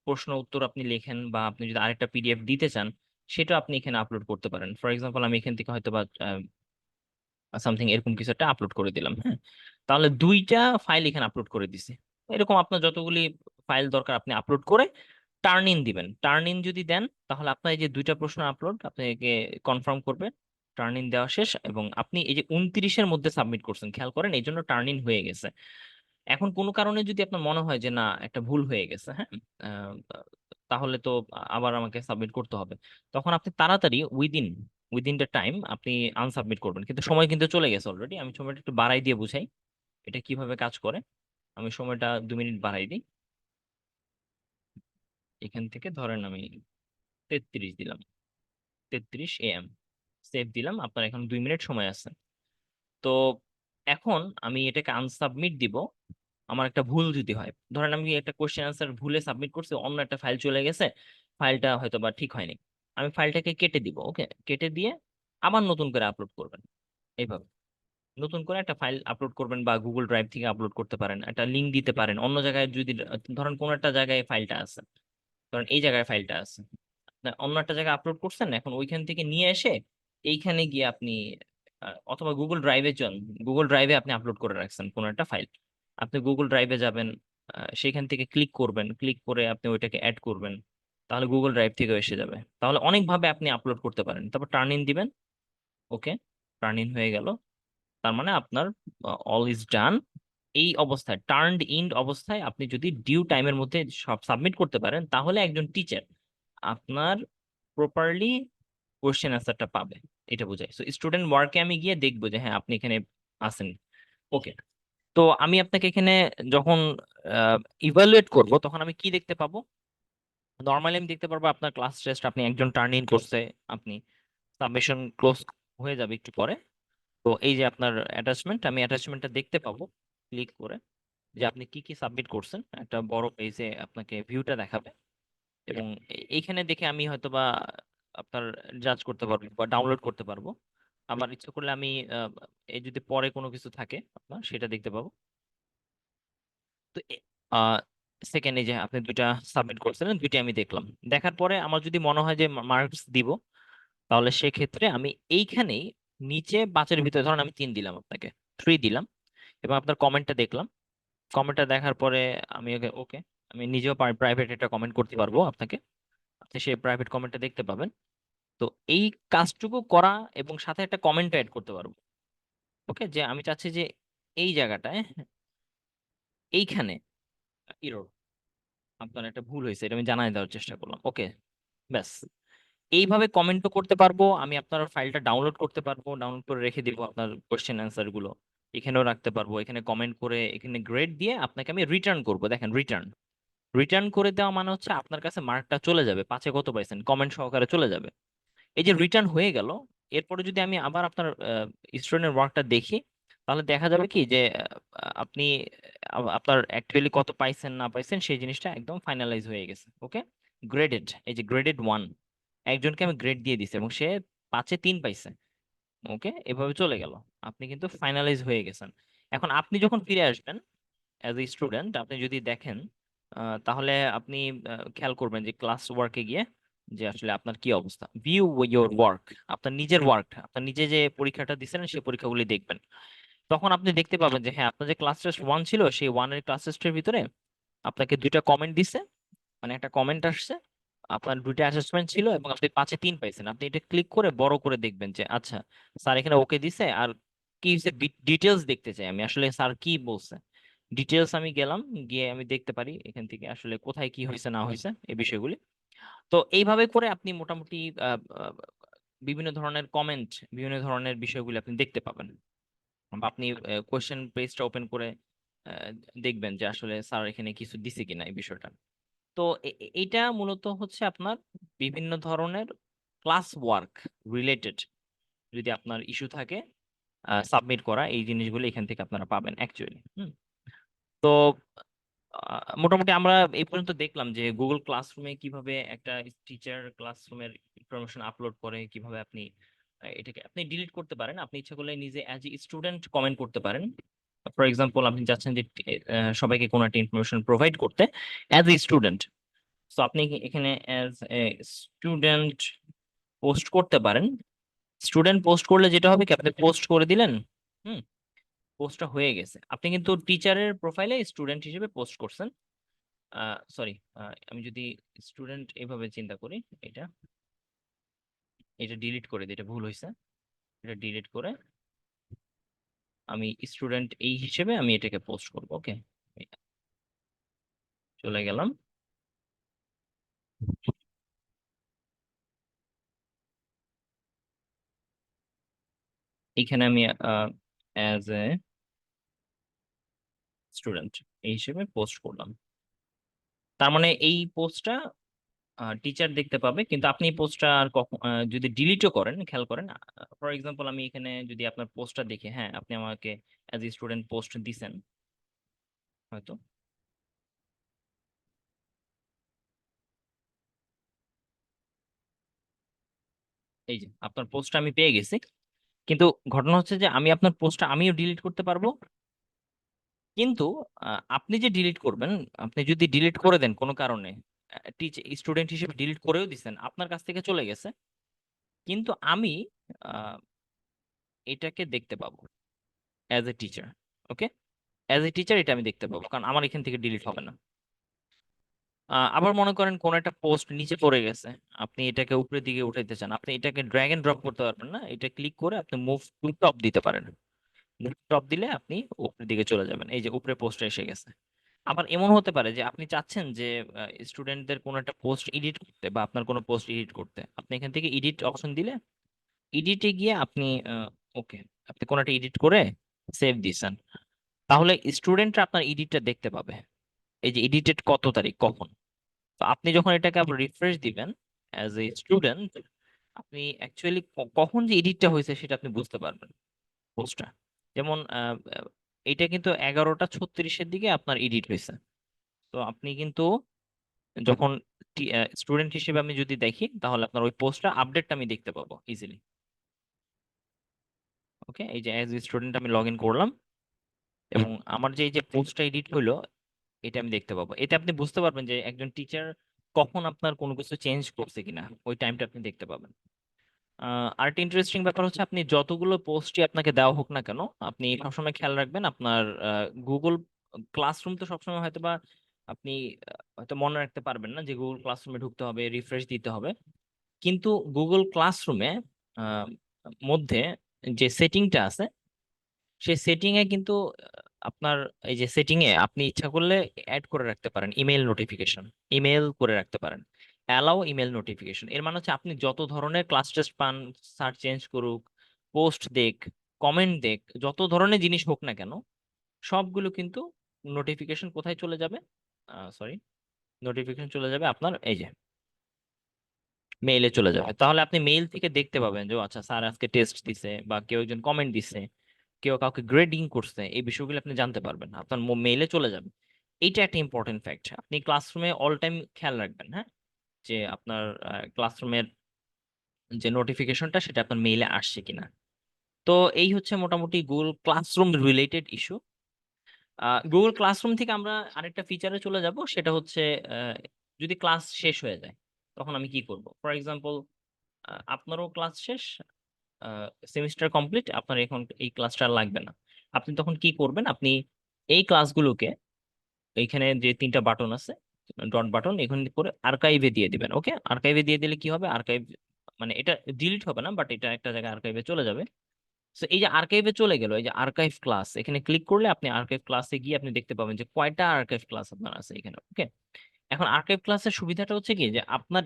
প্রশ্ন উত্তর আপনি লেখেন বা আপনি যদি আরেকটা পিডিএফ দিতে চান, সেটা আপনি এখানে আপলোড করতে পারেন। ফর এক্সাম্পল আমি এখান থেকে হয়তো বা সামথিং এরকম কিছু একটা আপলোড করে দিলাম, হ্যাঁ। তাহলে দুইটা ফাইল এখানে আপলোড করে দিছি। এরকম আপনার যতগুলি ফাইল দরকার আপনি আপলোড করে টার্ন ইন দিবেন। টার্ন ইন যদি দেন তাহলে আপনার এই যে দুইটা প্রশ্ন আপলোড আপনাকে কনফার্ম করবে। টার্ন ইন দেওয়া শেষ এবং আপনি এই যে 29-এর মধ্যে সাবমিট করছেন, খেয়াল করেন এই জন্য টার্ন ইন হয়ে গেছে। এখন কোনো কারণে যদি আপনার মনে হয় যে না একটা ভুল হয়ে গেছে, হ্যাঁ, আহ, তাহলে তো আবার আমাকে সাবমিট করতে হবে। তখন আপনি তাড়াতাড়ি উইদিন দ্য টাইম আপনি আনসাবমিট করবেন। কিন্তু সময় কিন্তু চলে গেছে অলরেডি। আমি সময়টা একটু বাড়াই দিয়ে বুঝাই এটা কিভাবে কাজ করে। আমি সময়টা 2 মিনিট বাড়াই দিই। এখান থেকে ধরেন আমি 33 দিলাম, 33 AM সেভ দিলাম। আপনার এখন 2 মিনিট সময় আছে। তো এখন আমি এটাকে আনসাবমিট দিব। আমার একটা ভুল যদি হয়, ধরেন আমি একটা কোশ্চেন আনসার ভুলে সাবমিট করছি, অন্য একটা ফাইল চলে গেছে, ফাইলটা হয়তো বা ঠিক হয়নি, আমি ফাইলটাকে কেটে দিব, ওকে। কেটে দিয়ে আবার নতুন করে আপলোড করবেন। এইভাবে নতুন করে একটা ফাইল আপলোড করবেন বা গুগল ড্রাইভ থেকে আপলোড করতে পারেন, একটা লিংক দিতে পারেন অন্য জায়গায়। যদি ধরেন কোন একটা জায়গায় ফাইলটা আছে, ধরেন এই জায়গায় ফাইলটা আছে, অন্য একটা জায়গায় আপলোড করছেন, এখন ওইখান থেকে নিয়ে এসে এইখানে গিয়ে আপনি অথবা গুগল ড্রাইভে যান, গুগল ড্রাইভে আপনি আপলোড করে রাখছেন কোন একটা ফাইল, আপনি গুগল ড্রাইভে যাবেন, সেখান থেকে ক্লিক করবেন, ক্লিক করে আপনি ওইটাকে অ্যাড করবেন, তাহলে গুগল ড্রাইভ থেকে এসে যাবে। তাহলে অনেকভাবে আপনি আপলোড করতে পারেন। তারপর টার্ন ইন দিবেন, ওকে। টার্ন ইন হয়ে গেল। তার মানে আপনার অল ইজ ডান। এই অবস্থায় টার্নড ইন অবস্থায় আপনি যদি ডিউ টাইমের মধ্যে সব সাবমিট করতে পারেন তাহলে একজন টিচার আপনার প্রপারলি কোশ্চেন আনসারটা পাবে। এটা বোঝায়। সো স্টুডেন্ট ওয়ার্কে আমি গিয়ে দেখবো যে হ্যাঁ আপনি এখানে আছেন, ওকে। তো আমি আপনাকে এখানে যখন ইভালুয়েট করব তখন আমি কি দেখতে পাবো, নর্মালি আমি দেখতে পারবো আপনার ক্লাস টেস্ট আপনি একজন টার্ন ইন করছে, আপনি সাবমিশন ক্লোজ হয়ে যাবে একটু পরে। তো এই যে আপনার অ্যাটাচমেন্ট, আমি অ্যাটাচমেন্টটা দেখতে পাবো ক্লিক করে যে আপনি কি কি সাবমিট করছেন। একটা বড় পেজে আপনাকে ভিউটা দেখাবে এবং এইখানে দেখে আমি হয়তো বা আপনার জাজ করতে পারবো বা ডাউনলোড করতে পারবো। আমার ইচ্ছা করলে আমি এই যদি পরে কোনো কিছু থাকে আপনার সেটা দেখতে পাবো। তো সেকেন্ডে যে আপনি দুইটা সাবমিট করছিলেন দুইটা আমি দেখলাম। দেখার পরে আমার যদি মনে হয় যে মার্কস দিব, তাহলে সেক্ষেত্রে আমি এইখানেই নিচে বাচের ভিতরে ধরুন আমি 3 দিলাম, আপনাকে 3 দিলাম এবং আপনার কমেন্টটা দেখলাম। কমেন্টটা দেখার পরে আমি ওকে ওকে আমি নিজেও প্রাইভেট একটা কমেন্ট করতে পারবো আপনাকে, আপনি সেই প্রাইভেট কমেন্টটা দেখতে পাবেন। তো এই কাজটুকু করা এবং সাথে একটা কমেন্ট অ্যাড করতে পারবো, ওকে। যে আমি চাচ্ছি যে এই জায়গাটায় এইখানে ইরর, আপনার একটা ভুল হয়েছে, এটা আমি জানাই দেওয়ার চেষ্টা করলাম, ওকে। ব্যাস। এইভাবে কমেন্টও করতে পারবো আমি, আপনার ফাইলটা ডাউনলোড করতে পারবো, ডাউনলোড করে রেখে দিব আপনার কোশ্চেন অ্যান্সার গুলো এখানেও রাখতে পারবো। এখানে কমেন্ট করে এখানে গ্রেড দিয়ে আপনাকে আমি রিটার্ন করব। দেখেন রিটার্ন, রিটার্ন করে দেওয়া মানে হচ্ছে আপনার কাছে মার্কটা চলে যাবে, 5-এ কত পাইছেন কমেন্ট সহকারে চলে যাবে। এই যে রিটার্ন হয়ে গেল, এরপরে যদি আমি আবার আপনার স্টুডেন্টের ওয়ার্কটা দেখি, তাহলে দেখা যাবে কি যে আপনি আপনার অ্যাকচুয়ালি কত পাইছেন না পাইছেন সেই জিনিসটা একদম ফাইনালাইজ হয়ে গেছে, ওকে। গ্রেডেড, এই যে গ্রেডেড 1, একজনকে আমি গ্রেড দিয়ে দিছি এবং সে 5-এ 3 পাইছে, ওকে। এভাবে চলে গেল, আপনি কিন্তু ফাইনালাইজ হয়ে গেছেন। এখন আপনি যখন ফিরে আসবেন অ্যাজ এ স্টুডেন্ট, আপনি যদি দেখেন তাহলে আপনি খেয়াল করবেন যে ক্লাস ওয়ার্কে গিয়ে যে আসলে আপনার কি অবস্থা। ভিউ ইয়োর ওয়ার্ক, আপনার নিজের ওয়ার্ক, আপনার নিজে যে পরীক্ষাটা দিচ্ছেন সেই পরীক্ষাগুলি দেখবেন। তখন আপনি দেখতে পাবেন যে হ্যাঁ আপনার যে ক্লাস টেস্ট 1 ছিল সেই 1-এর ক্লাস টেস্টের ভিতরে আপনাকে দুইটা কমেন্ট দিছে, মানে একটা কমেন্ট আসছে, আপনার দুইটা অ্যাসেসমেন্ট ছিল এবং আপনি 5-এ 3 পাইছেন। আপনি এটা ক্লিক করে বড় করে দেখবেন যে আচ্ছা স্যার এখানে ওকে দিছে, আর কি ডিটেলস দেখতে চাই আমি আসলে স্যার কি বলছে। ডিটেলস আমি গেলাম, গিয়ে আমি দেখতে পারি এখান থেকে আসলে কোথায় কি হয়েছে না হয়েছে এই বিষয়গুলি। তো এইভাবে করে আপনি মোটামুটি আহ, আহ, বিভিন্ন ধরনের কমেন্ট, বিভিন্ন ধরনের বিষয়গুলি আপনি দেখতে পাবেন। বা আপনি কোয়েশ্চেন পেজটা ওপেন করে আহ, দেখবেন যে আসলে স্যার এখানে কিছু দিছে কিনা এই বিষয়টা। তো এইটা মূলত হচ্ছে আপনার বিভিন্ন ধরনের ক্লাস ওয়ার্ক রিলেটেড যদি আপনার ইস্যু থাকে সাবমিট করা, এই জিনিসগুলো এখান থেকে আপনারা পাবেন অ্যাকচুয়ালি। তো মোটামুটি আমরা এই পর্যন্ত দেখলাম যে গুগল ক্লাসরুমে কিভাবে একটা টিচার ক্লাসরুমের ইনফরমেশন আপলোড করে, কিভাবে আপনি এটাকে আপনি ডিলিট করতে পারেন। আপনি ইচ্ছা করলে নিজে অ্যাজ এ স্টুডেন্ট কমেন্ট করতে পারেন। ফর এক্সাম্পল, আপনি চাচ্ছেন যে সবাইকে কোনো একটা ইনফরমেশন প্রোভাইড করতে অ্যাজ এ স্টুডেন্ট। তো আপনি এখানে অ্যাজ এ স্টুডেন্ট পোস্ট করতে পারেন। স্টুডেন্ট পোস্ট করলে যেটা হবে কি, আপনি পোস্ট করে দিলেন, হুম, পোস্টটা হয়ে গেছে, আপনি কিন্তু টিচারের প্রোফাইলে স্টুডেন্ট হিসেবে পোস্ট করছেন। সরি, আমি যদি স্টুডেন্ট এভাবে চিন্তা করি, এটা এটা ডিলিট করে দিই, এটা ভুল হয়েছে। এটা ডিলিট করে আমি স্টুডেন্ট এই হিসেবে আমি এটাকে পোস্ট করব। ওকে, চলে গেলাম। এইখানে আমি অ্যাজ এ স্টুডেন্ট এই হিসেবে পোস্ট করলাম। তার মানে এই পোস্টটা টিচার দেখতে পাবে, কিন্তু আপনি এই পোস্টটা আর কখন যদি ডিলিটও করেন, খেয়াল করেন, ফর এক্সাম্পল আমি এখানে যদি আপনার পোস্টটা দেখি, হ্যাঁ আপনি আমাকে অ্যাজ এ স্টুডেন্ট পোস্ট দিছেন হয়তো, এই যে আপনার পোস্টটা আমি পেয়ে গেছি। কিন্তু ঘটনা হচ্ছে যে আমি আপনার পোস্টটা আমিও ডিলিট করতে পারবো, কিন্তু আপনি যে ডিলিট করবেন, আপনি যদি ডিলিট করে দেন কোনো কারণে, স্টুডেন্ট হিসেবে ডিলিট করেও দিচ্ছেন, আপনার কাছ থেকে চলে গেছে, কিন্তু আমি আহ, এটাকে দেখতে পাবো as a teacher. Okay, as a teacher এটা আমি দেখতে পাবো, কারণ আমার এখান থেকে ডিলিট হবে না। আবার মনে করেন কোন একটা পোস্ট নিচে পড়ে গেছে, আপনি এটাকে উপরের দিকে উঠাইতে চান, আপনি এটাকে ড্র্যাগ এন্ড ড্রপ করতে পারবেন না, এটা ক্লিক করে আপনি মুভ টু টপ দিতে পারেন। টপ দিলে আপনি উপরের দিকে চলে যাবেন, এই যে উপরে পোস্টটা এসে গেছে। আবার এমন হতে পারে যে আপনি চাচ্ছেন যে স্টুডেন্টদের কোনো একটা পোস্ট এডিট করতে, বা আপনার কোনো পোস্ট এডিট করতে, আপনি এখান থেকে এডিট অপশন দিলে এডিটে গিয়ে আপনি ওকে, আপনি কোনো একটা এডিট করে সেভ দিয়েছেন, তাহলে স্টুডেন্টরা আপনার এডিটটা দেখতে পাবে, এই যে এডিটেড কত তারিখ কখন। তো আপনি যখন এটাকে আবার রিফ্রেশ দিবেন অ্যাজ এ স্টুডেন্ট, আপনি অ্যাকচুয়ালি কখন যে এডিটটা হয়েছে সেটা আপনি বুঝতে পারবেন পোস্টটা। যেমন এটা কিন্তু 11টা 36-এর দিকে আপনার এডিট হয়েছে। তো আপনি কিন্তু যখন স্টুডেন্ট হিসেবে আমি যদি দেখি, তাহলে আপনার ওই পোস্টটা আপডেটটা আমি দেখতে পাবো ইজিলি। ওকে, এই যে অ্যাজ এ স্টুডেন্ট আমি লগ ইন করলাম, এবং আমার যে এই যে পোস্টটা এডিট হলো এটা আমি দেখতে পাবো। এতে আপনি বুঝতে পারবেন যে একজন টিচার কখন আপনার কোনো কিছু চেঞ্জ করছে কিনা, ওই টাইমটা আপনি দেখতে পাবেন। আরেকটা ইন্টারেস্টিং ব্যাপার হচ্ছে, আপনি যতগুলো পোস্টই আপনাকে দেওয়া হোক না কেন, আপনি সবসময় খেয়াল রাখবেন আপনার গুগল ক্লাসরুম তো সবসময় হয়তো বা আপনি হয়তো মনে রাখতে পারবেন না যে গুগল ক্লাসরুমে ঢুকতে হবে, রিফ্রেশ দিতে হবে, কিন্তু গুগল ক্লাসরুমে মধ্যে যে সেটিংটা আছে, সেই সেটিং এ কিন্তু আপনার এই যে সেটিং এ আপনি ইচ্ছা করলে অ্যাড করে রাখতে পারেন ইমেল নোটিফিকেশন, ইমেল করে রাখতে পারেন, অ্যালাউ ইমেল নোটিফিকেশন। এর মানে হচ্ছে আপনি যত ধরনের ক্লাস টেস্ট পান, সার্চ চেঞ্জ করুক, পোস্ট দেখ, কমেন্ট দেখ, যত ধরনের জিনিস হোক না কেন, সবগুলো কিন্তু নোটিফিকেশন কোথায় চলে যাবে, সরি, নোটিফিকেশন চলে যাবে আপনার এই যে মেইলে চলে যাবে। তাহলে আপনি মেইল থেকে দেখতে পাবেন যে ও আচ্ছা স্যার আজকে টেস্ট দিছে, বা কেউ একজন কমেন্ট দিছে, কেউ কাউকে গ্রেডিং করছে, এই বিষয়গুলো আপনি জানতে পারবেন, আপনার মেইলে চলে যাবে। এইটা একটা ইম্পর্টেন্ট ফ্যাক্ট, আপনি ক্লাসরুমে অল টাইম খেয়াল রাখবেন, হ্যাঁ, যে আপনার ক্লাসরুমের যে নোটিফিকেশনটা সেটা আপনার মেইলে আসছে কিনা। তো এই হচ্ছে মোটামুটি Google classroom related issue. Google classroom থেকে আমরা আরেকটা ফিচারে চলে যাব, সেটা হচ্ছে আহ, যদি ক্লাস শেষ হয়ে যায় তখন আমি কি করব। ফর এক্সাম্পল, আপনারও ক্লাস শেষ, সেমিস্টার কমপ্লিট, আপনার এখন এই ক্লাসটা আর লাগবে না, আপনি তখন কি করবেন, আপনি এই ক্লাসগুলোকে এইখানে যে তিনটা বাটন আছে, ডট বাটন, এখানে করে আর্কাইভে দিয়ে দিবেন। ওকে, আর্কাইভে দিয়ে দিলে কি হবে, আর্কাইভ মানে এটা ডিলিট হবে না, বাট এটা একটা জায়গায় আর্কাইভে চলে যাবে। তো এই যে আর্কাইভে চলে গেল, এই যে আর্কাইভ ক্লাস, এখানে ক্লিক করলে আপনি আর্কাইভ ক্লাসে গিয়ে আপনি দেখতে পাবেন যে কয়টা আর্কাইভ ক্লাস আপনার আছে এখানে। ওকে, এখন আর্কাইভ ক্লাসের সুবিধাটা হচ্ছে কি যে আপনার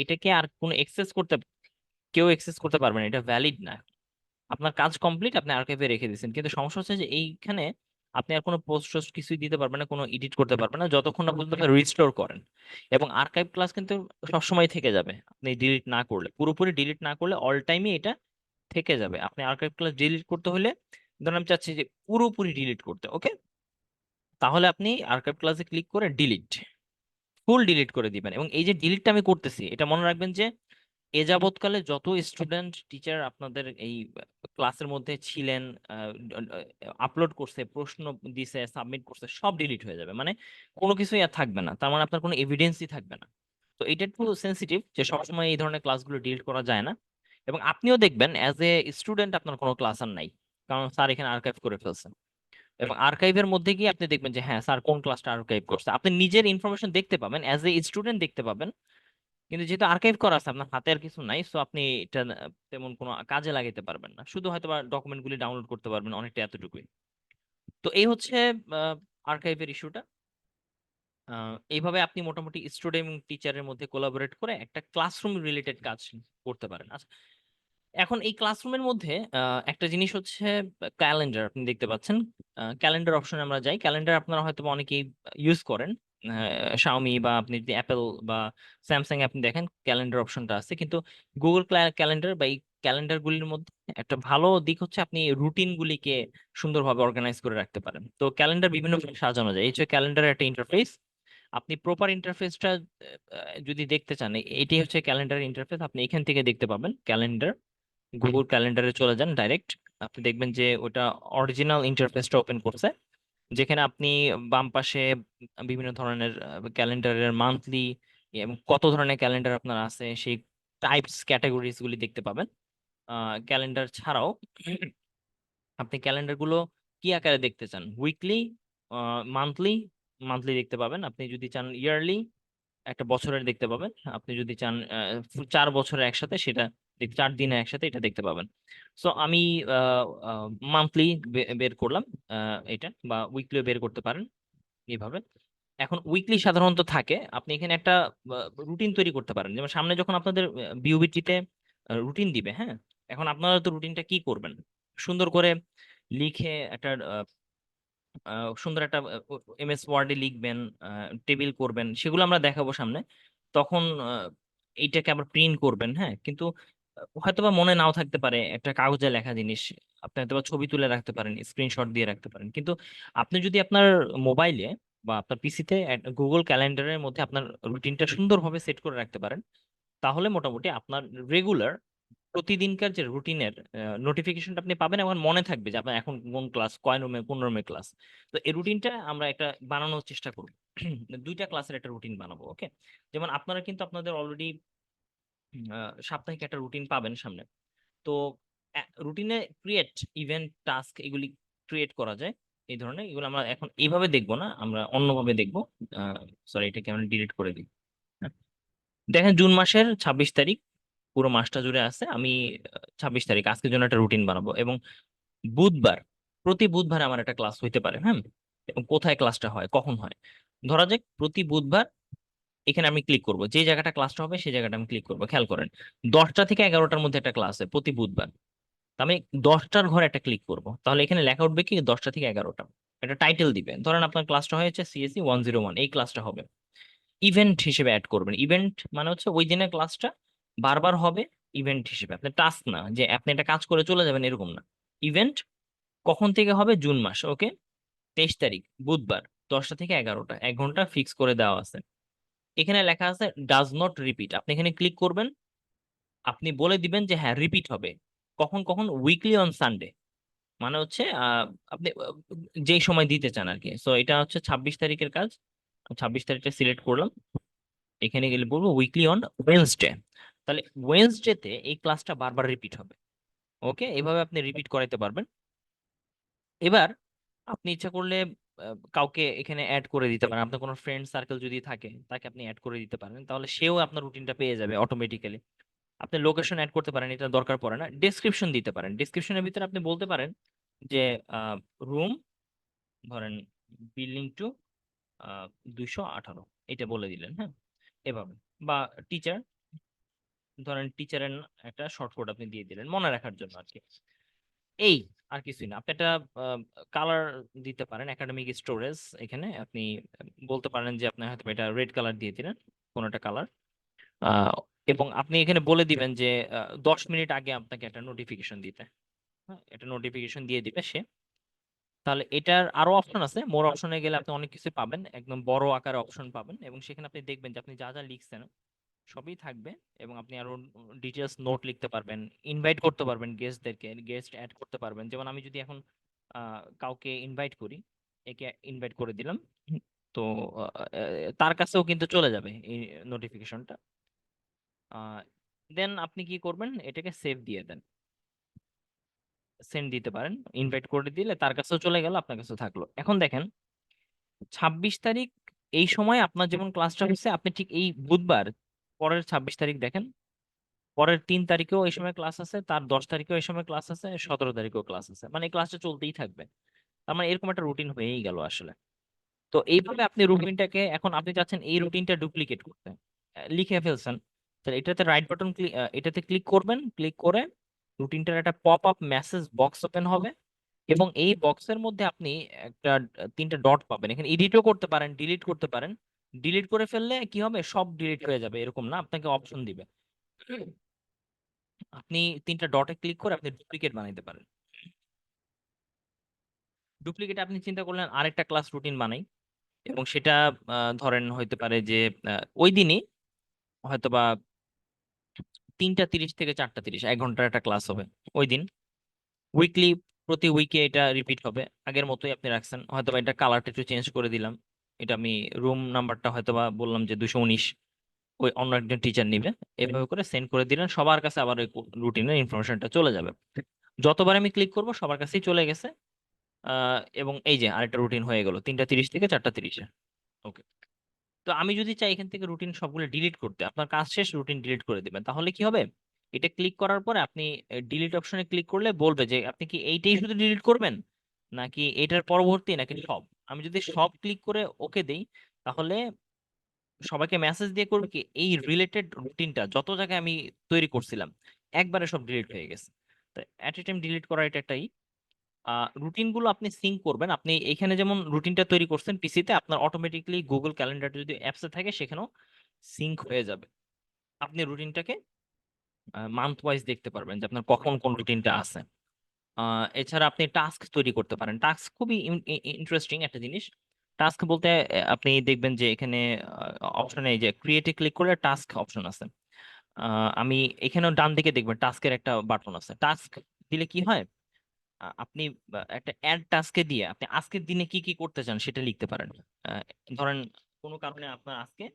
এটাকে আর কোনো কেউ অ্যাক্সেস করতে পারবে না, এটা ভ্যালিড না। আপনার কাজ কমপ্লিট, আপনি আর্কাইভে রেখে দিয়েছেন, কিন্তু সমস্যা হচ্ছে যে এইখানে আপনি আর কোনো পোস্ট টোস্ট কিছুই দিতে পারবেন না, কোনো এডিট করতে পারবেন না যতক্ষণ না পর্যন্ত রিস্টোর করেন। এবং আর্কাইভ ক্লাস কিন্তু সবসময় থেকে যাবে, আপনি ডিলিট না করলে, পুরোপুরি ডিলিট না করলে অল টাইমই এটা থেকে যাবে। আপনি আর্কাইভ ক্লাস ডিলিট করতে হলে, ধরুন আমি চাচ্ছি যে পুরোপুরি ডিলিট করতে, ওকে, তাহলে আপনি আর্কাইভ ক্লাসে ক্লিক করে ডিলিট, ফুল ডিলিট করে দিবেন। এবং এই যে ডিলিটটা আমি করতেছি, এটা মনে রাখবেন যে এ যাবৎকালে যত স্টুডেন্ট টিচার আপনাদের এই ক্লাসের মধ্যে ছিলেন, আপলোড করছে, প্রশ্ন দিছে, সাবমিট করছে, সব ডিলিট হয়ে যাবে, মানে কোনো কিছুই আর থাকবে না, তার মানে আপনার কোনো এভিডেন্সই থাকবে না। তো এটা একটু সেন্সিটিভ যে সবসময় এই ধরনের ক্লাসগুলো ডিলিট করা যায় না। এবং আপনিও দেখবেন অ্যাজ এ স্টুডেন্ট আপনার কোনো ক্লাস আর নাই, কারণ স্যার এখানে আর্কাইভ করে ফেলছেন। এবং আর্কাইভের মধ্যে গিয়ে আপনি দেখবেন যে হ্যাঁ স্যার কোন ক্লাসটা আর্কাইভ করছে, আপনি নিজের ইনফরমেশন দেখতে পাবেন, অ্যাজ এ স্টুডেন্ট দেখতে পাবেন। কিন্তু যেহেতু আর্কাইভ করা আছে, আপনার হাতে আর কিছু নাই, সো আপনি এটা তেমন কোনো কাজে লাগাতে পারবেন না, শুধু হয়তো বা ডকুমেন্ট গুলি ডাউনলোড করতে পারবেন, অনেকটা এতটুকুই। তো এই হচ্ছে আর্কাইভের ইস্যুটা। এইভাবে আপনি মোটামুটি স্টুডেন্ট এবং টিচারের মধ্যে কোলাবোরেট করে একটা ক্লাসরুম রিলেটেড কাজ করতে পারেন। আচ্ছা, এখন এই ক্লাসরুমের মধ্যে একটা জিনিস হচ্ছে ক্যালেন্ডার, আপনি দেখতে পাচ্ছেন। ক্যালেন্ডার অপশনে আমরা যাই, ক্যালেন্ডার আপনারা হয়তো বা অনেকেই ইউজ করেন, শাওমি বা আপনি যদি অ্যাপেল বা স্যামসাং আপনি দেখেন ক্যালেন্ডার অপশনটা আছে, কিন্তু গুগল ক্যালেন্ডার বা এই ক্যালেন্ডার গুলির মধ্যে একটা ভালো দিক হচ্ছে আপনি রুটিন গুলিকে সুন্দরভাবে অর্গানাইজ করে রাখতে পারেন। তো ক্যালেন্ডার বিভিন্ন সাজানো যায়, এই হচ্ছে ক্যালেন্ডারের একটা ইন্টারফেস। আপনি প্রপার ইন্টারফেসটা যদি দেখতে চান, এটি হচ্ছে ক্যালেন্ডার ইন্টারফেস, আপনি এখান থেকে দেখতে পাবেন ক্যালেন্ডার। গুগল ক্যালেন্ডারে চলে যান ডাইরেক্ট, আপনি দেখবেন যে ওটা অরিজিনাল ইন্টারফেসটা ওপেন করছে, যেখানে আপনি বাম পাশে বিভিন্ন ধরনের ক্যালেন্ডারের মান্থলি এবং কত ধরনের ক্যালেন্ডার আপনার আছে সেই টাইপস ক্যাটাগরিজ গুলি দেখতে পাবেন। ক্যালেন্ডার ছাড়াও আপনি ক্যালেন্ডার গুলো কি আকারে দেখতে চান, উইকলি, মান্থলি, মান্থলি দেখতে পাবেন। আপনি যদি চান ইয়ারলি, একটা বছরের দেখতে পাবেন। আপনি যদি চান 4 বছরের একসাথে, সেটা 4 দিনের একসাথে এটা দেখতে পাবেন। সো আমি মান্থলি বের করলাম, এটা, বা উইকলিও বের করতে পারেন এইভাবে। এখন উইকলি সাধারণত থাকে, আপনি এখানে একটা রুটিন তৈরি করতে পারেন, যেমন সামনে যখন আপনাদের বিউবিটিতে রুটিন দিবে, হ্যাঁ, এখন আপনারা তো রুটিনটা কি করবেন, সুন্দর করে লিখে একটা সুন্দর একটা এমএস ওয়ার্ডে লিখবেন, টেবিল করবেন, সেগুলো আমরা দেখাবো সামনে। তখন এইটাকে আবার প্রিন্ট করবেন, হ্যাঁ, কিন্তু হয়তোবা মনে নাও থাকতে পারে একটা কাগজে লেখা জিনিস, আপনি হয়তোবা ছবি তুলে রাখতে পারেন, স্ক্রিনশট দিয়ে রাখতে পারেন, কিন্তু আপনি যদি আপনার মোবাইলে বা আপনার পিসিতে গুগল ক্যালেন্ডারের মধ্যে আপনার রুটিনটা সুন্দরভাবে সেট করে রাখতে পারেন, তাহলে মোটামুটি আপনার রেগুলার প্রতিদিনকার যে রুটিনের নোটিফিকেশনটা আপনি পাবেন, এবং মনে থাকবে যে আপনার এখন কোন ক্লাস, কয় রুমে, কোন রুমে ক্লাস। তো এই রুটিনটা আমরা একটা বানানোর চেষ্টা করব, দুইটা ক্লাসের একটা রুটিন বানাবো, ওকে। যেমন আপনারা কিন্তু আপনাদের অলরেডি সাপ্তাহিক একটা রুটিন পাবেন সামনে। তো রুটিনে ক্রিয়েট ইভেন্ট, টাস্ক, এগুলি ক্রিয়েট করা যায়, এই ধরনের এগুলো আমরা এখন এইভাবে দেখবো না, আমরা অন্যভাবে দেখবো। সরি, এটাকে আমরা ডিলিট করে দিই। হ্যাঁ। দেখেন জুন মাসের 26 তারিখ, পুরো মাসটা জুড়ে আছে। আমি 26 তারিখ আজকের জন্য একটা রুটিন বানাবো, এবং বুধবার, প্রতি বুধবার আমার একটা ক্লাস হইতে পারে, হ্যাঁ। এবং কোথায় ক্লাসটা হয়, কখন হয়, ধরা যাক প্রতি বুধবার, এখানে আমি ক্লিক করব, যে জায়গাটা ক্লাসটা হবে সেই জায়গাটা আমি ক্লিক করবো, খেয়াল করেন 10টা থেকে 11টার মধ্যে একটা ক্লাস হয় প্রতি বুধবার। তো আমি 10টার ঘরে একটা ক্লিক করব, তাহলে এখানে লেখা উঠবে কি 10টা থেকে 11টা, একটা টাইটেল দিবে, ধরেন আপনার ক্লাসটা হয়েছে সিএসসি 101, এই ক্লাসটা হবে। ইভেন্ট হিসেবে অ্যাড করবেন, ইভেন্ট মানে হচ্ছে ওই দিনের ক্লাসটা বারবার হবে, ইভেন্ট হিসেবে, আপনার টাস্ক না যে আপনি একটা কাজ করে চলে যাবেন এরকম না। ইভেন্ট কখন থেকে হবে, জুন মাস, ওকে, 23 তারিখ বুধবার, 10টা থেকে 11টা, 1 ঘন্টা ফিক্স করে দেওয়া আছে। এখানে লেখা আছে ডাজ নট রিপিট, আপনি এখানে ক্লিক করবেন, আপনি বলে দিবেন যে হ্যাঁ রিপিট হবে, কখন কখন, উইকলি অন সানডে, মানে হচ্ছে আপনি যেই সময় দিতে চান আর কি। সো এটা হচ্ছে 26 তারিখের কাজ, 26 তারিখটা সিলেক্ট করলাম, এখানে গেলে বলবো উইকলি অন ওয়েনসডে, তাহলে ওয়েনসডেতে এই ক্লাসটা বারবার রিপিট হবে, ওকে, এভাবে আপনি রিপিট করাইতে পারবেন। এবার আপনি ইচ্ছা করলে কাউকে এখানে অ্যাড করে দিতে পারেন, আপনার কোনো ফ্রেন্ড সার্কেল যদি থাকে তাকে আপনি অ্যাড করে দিতে পারেন, তাহলে সেও আপনার রুটিনটা পেয়ে যাবে অটোমেটিক্যালি। আপনি লোকেশন অ্যাড করতে পারেন, এটা দরকার পড়ে না। ডেসক্রিপশন দিতে পারেন, ডেসক্রিপশনের ভিতরে আপনি বলতে পারেন যে রুম, ধরেন বিল্ডিং টু 218, এটা বলে দিলেন, হ্যাঁ, এভাবে। বা টিচার, ধরেন টিচারের একটা শর্টকাট আপনি দিয়ে দিলেন মনে রাখার জন্য আর কি। এই, আর কিছুই না। আপনি একটা কালার দিতে পারেন, একাডেমিক স্টোরেজ। এখানে আপনি বলতে পারেন যে আপনি হয়তো এটা রেড কালার দিয়ে দিলেন, কোন একটা কালার। আহ, এবং আপনি এখানে বলে দিবেন যে 10 মিনিট আগে আপনাকে একটা নোটিফিকেশন দিতে, হ্যাঁ, একটা নোটিফিকেশন দিয়ে দিবে সে। তাহলে এটার আরো অপশন আছে, মোর অপশনে গেলে আপনি অনেক কিছু পাবেন, একদম বড় আকারে অপশন পাবেন, এবং সেখানে আপনি দেখবেন যে আপনি যা যা লিখছেন সবই থাকবে। এবং আপনি আরো ডিটেলস নোট লিখতে পারবেন, ইনভাইট করতে পারবেন গেস্টদেরকে, গেস্ট অ্যাড করতে পারবেন। যেমন আমি যদি এখন কাউকে ইনভাইট করি, একে ইনভাইট করে দিলাম, তো তার কাছেও কিন্তু চলে যাবে এই নোটিফিকেশনটা। দেন আপনি কি করবেন, এটাকে সেভ দিয়ে দেন, সেন্ড দিতে পারেন। ইনভাইট করে দিলে তার কাছেও চলে গেল, আপনার কাছেও থাকলো। এখন দেখেন 26 তারিখ এই সময় আপনার যেমন ক্লাসটা হচ্ছে, আপনি ঠিক এই বুধবার পরের 26 তারিখ দেখেন, পরের 3 তারিখেও এই সময় ক্লাস আছে, তার 10 তারিখেও এই সময় ক্লাস আছে, 17 তারিখেও ক্লাস আছে, মানে এই ক্লাসটা চলতেই থাকবে। তার মানে এরকম একটা রুটিন হয়েই গেল আসলে। তো এইভাবে আপনি রুটিনটাকে, এখন আপনি চাচ্ছেন এই রুটিনটা ডুপ্লিকেট করতে, লিখে ফেলছেন, তাহলে এটাতে রাইট বাটন ক্লিক, এটাতে ক্লিক করবেন, ক্লিক করে রুটিনটার একটা pop up message box open হবে, এবং এই বক্সের মধ্যে আপনি একটা 3টা ডট পাবেন। এখানে এডিটও করতে পারেন, ডিলিট করতে পারেন। ডিলিট করে ফেললে কি হবে, সব ডিলিট হয়ে যাবে এরকম না, আপনাকে অপশন দিবে। আপনি 3টা ডটে ক্লিক করে আপনি ডুপ্লিকেট বানাইতে পারেন। ডুপ্লিকেট আপনি চিন্তা করলেন আরেকটা ক্লাস রুটিন বানাই, এবং সেটা ধরেন হইতে পারে যে ওই দিনই হয়তোবা 3টা 30 থেকে 4টা 30, 1 ঘন্টার একটা ক্লাস হবে ওই দিন। উইকলি, প্রতি উইকে এটা রিপিট হবে, আগের মতোই আপনি রাখছেন। হয়তোবা এটা কালারটা একটু চেঞ্জ করে দিলাম, এটা আমি রুম নাম্বারটা হয়তোবা বললাম যে 219, ওই অন্য একজন টিচার নিবে। এভাবে করে সেন্ড করে দিলেন, সবার কাছে আবার ওই রুটিনের ইনফরমেশনটা চলে যাবে। যতবার আমি ক্লিক করব সবার কাছেই চলে গেছে। এবং এই যে আরেকটা রুটিন হয়ে গেল 3টা 30 থেকে 4টা 30-এ। ওকে। তো আমি যদি চাই এখান থেকে রুটিন সবগুলো ডিলিট করতে, আপনার কাজ শেষ, রুটিন ডিলিট করে দিবেন, তাহলে কি হবে, এটা ক্লিক করার পরে আপনি ডিলিট অপশনে ক্লিক করলে বলবে যে আপনি কি এইটাই শুধু ডিলিট করবেন, নাকি এটার পরবর্তী, নাকি সব। আমি যদি সব ক্লিক করে ওকে দেই, তাহলে সবাইকে মেসেজ দিয়ে করবে কি, এই রিলেটেড রুটিনটা যত জায়গায় আমি তৈরি করছিলাম একবারে সব ডিলিট হয়ে গেছে। তো অ্যাট এ টাইম ডিলিট করা এটা একটাই। রুটিন গুলো আপনি সিঙ্ক করবেন, আপনি এখানে যেমন রুটিনটা তৈরি করছেন পিসিতে, আপনার অটোমেটিকলি গুগল ক্যালেন্ডার যদি অ্যাপসে থাকে সেখানেও সিঙ্ক হয়ে যাবে। আপনি রুটিনটাকে মান্থ ওয়াইজ দেখতে পারবেন যে আপনার কখন কোন রুটিনটা আছে। এছাড়া আপনি টাস্ক তৈরি করতে পারেন, টাস্ক খুবই ইন্টারেস্টিং একটা জিনিস। টাস্ক বলতে আপনি দেখবেন যে এখানে অপশনে এই যে ক্রিয়েটে ক্লিক করলে টাস্ক অপশন আছে। আমি এখানেও ডান দিকে দেখবেন টাস্কের একটা বাটন আছে। টাস্ক দিলে কি হয়, আপনি একটা অ্যাড টাস্কে দিয়ে আপনি আজকের দিনে কি কি করতে চান সেটা লিখতে পারেন। আহ, ধরেন কোনো কারণে আপনার আজকে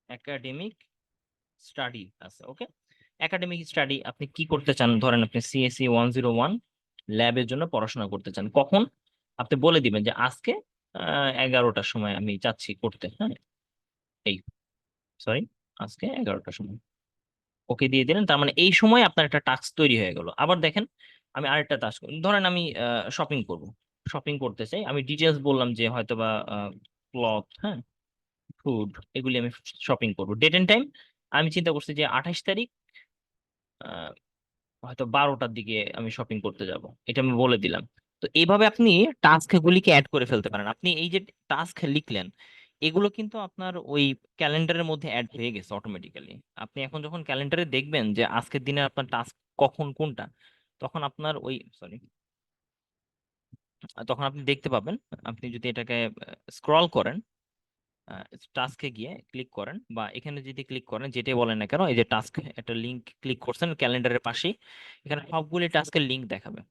একাডেমিক স্টাডি আছে, ওকে, একাডেমিক স্টাডি আপনি কি করতে চান, ধরেন আপনি সিএসসি 101 ল্যাবের জন্য পড়াশোনা করতে চান, কখন আপনি বলে দিবেন যে আজকে 11টার সময় আমি চাচ্ছি করতে, হ্যাঁ, এই, সরি, আজকে 11টার সময় ওকে দিয়ে দিলেন। তার মানে এই সময় আপনার একটা টাস্ক তৈরি হয়ে গেল। আবার দেখেন, আমি আরেকটা টাস্ক, ধরেন আমি শপিং করব, শপিং করতে চাই, আমি ডিটেলস বললাম যে হয়তোবা ক্লথ, হ্যাঁ, ফুড, এগুলি আমি শপিং করব। ডেট এন্ড টাইম আমি চিন্তা করছি যে 28 তারিখ হয়তো 12টার দিকে আমি শপিং করতে যাব, এটা আমি বলে দিলাম। তো এইভাবে আপনি টাস্ক গুলিকে অ্যাড করে ফেলতে পারেন। আপনি এই যে টাস্ক লিখলেন, এগুলো কিন্তু আপনার ওই ক্যালেন্ডারের মধ্যে অ্যাড হয়ে গেছে অটোমেটিক্যালি। আপনি এখন যখন ক্যালেন্ডারে দেখবেন যে আজকের দিনে আপনার টাস্ক কখন কোনটা, তখন আপনার ওই, সরি, তখন আপনি দেখতে পাবেন। আপনি যদি এটাকে স্ক্রল করেন, টাস্কে গিয়ে ক্লিক করেন, বা এখানে যদি ক্লিক করেন, যেটাই বলেন না কেন, এই যে টাস্ক একটা লিংক ক্লিক করছেন ক্যালেন্ডারের পাশেই, এখানে সবগুলি টাস্কের লিংক দেখাবে।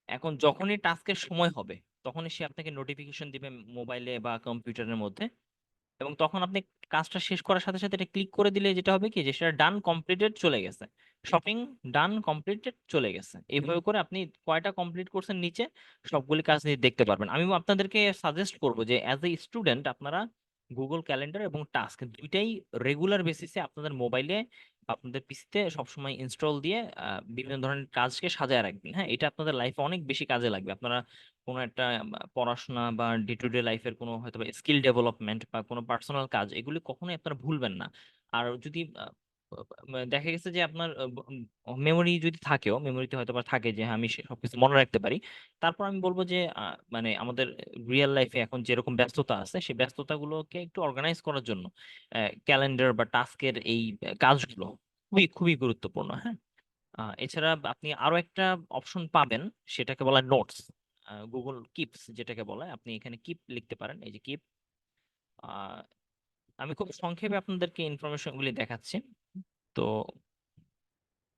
এখন যখনই টাস্কের সময় হবে, তখনই সে আপনাকে নোটিফিকেশন দিবে মোবাইলে বা কম্পিউটারের মধ্যে, এবং তখন আপনি কাজটা শেষ করার সাথে সাথে এটা ক্লিক করে দিলে যেটা হবে কি, যে সেটা ডান কমপ্লিটেড চলে গেছে, শপিং ডান কমপ্লিটেড চলে গেছে। এইভাবে করে আপনি কয়টা কমপ্লিট করছেন নিচে সবগুলি কাজ দেখতে পারবেন। আমি আপনাদেরকে সাজেস্ট করব যে অ্যাজ এ স্টুডেন্ট আপনারা গুগল ক্যালেন্ডার এবং টাস্ক দুইটাই রেগুলার বেসিসে আপনাদের মোবাইলে, আপনাদের পিসিতে সবসময় ইনস্টল দিয়ে বিভিন্ন ধরনের কাজকে সাজায় রাখবেন। হ্যাঁ, এটা আপনাদের লাইফে অনেক বেশি কাজে লাগবে। আপনারা কোনো একটা পড়াশোনা বা ডে টু ডে লাইফের কোনো হয়তো স্কিল ডেভেলপমেন্ট বা কোনো পার্সোনাল কাজ, এগুলি কখনোই আপনারা ভুলবেন না। আর যদি দেখা গেছে যে আপনার মেমোরি যদি থাকেও, মেমোরিতে হয়তো বা থাকে যে হ্যাঁ আমি সবকিছু মনে রাখতে পারি, তারপর আমি বলবো যে মানে আমাদের রিয়েল লাইফে এখন যেরকম ব্যস্ততা আছে, সেই ব্যস্ততাগুলোকে একটু অর্গানাইজ করার জন্য ক্যালেন্ডার বা টাস্কের এই কাজগুলো খুবই খুবই গুরুত্বপূর্ণ। হ্যাঁ, এছাড়া আপনি আরো একটা অপশন পাবেন, সেটাকে বলা নোটস। গুগল কিপস যেটাকে বলে, আপনি এখানে কিপ লিখতে পারেন, এই যে কিপ। আমি খুব সংক্ষেপে আপনাদেরকে ইনফরমেশন গুলি দেখাচ্ছি। তো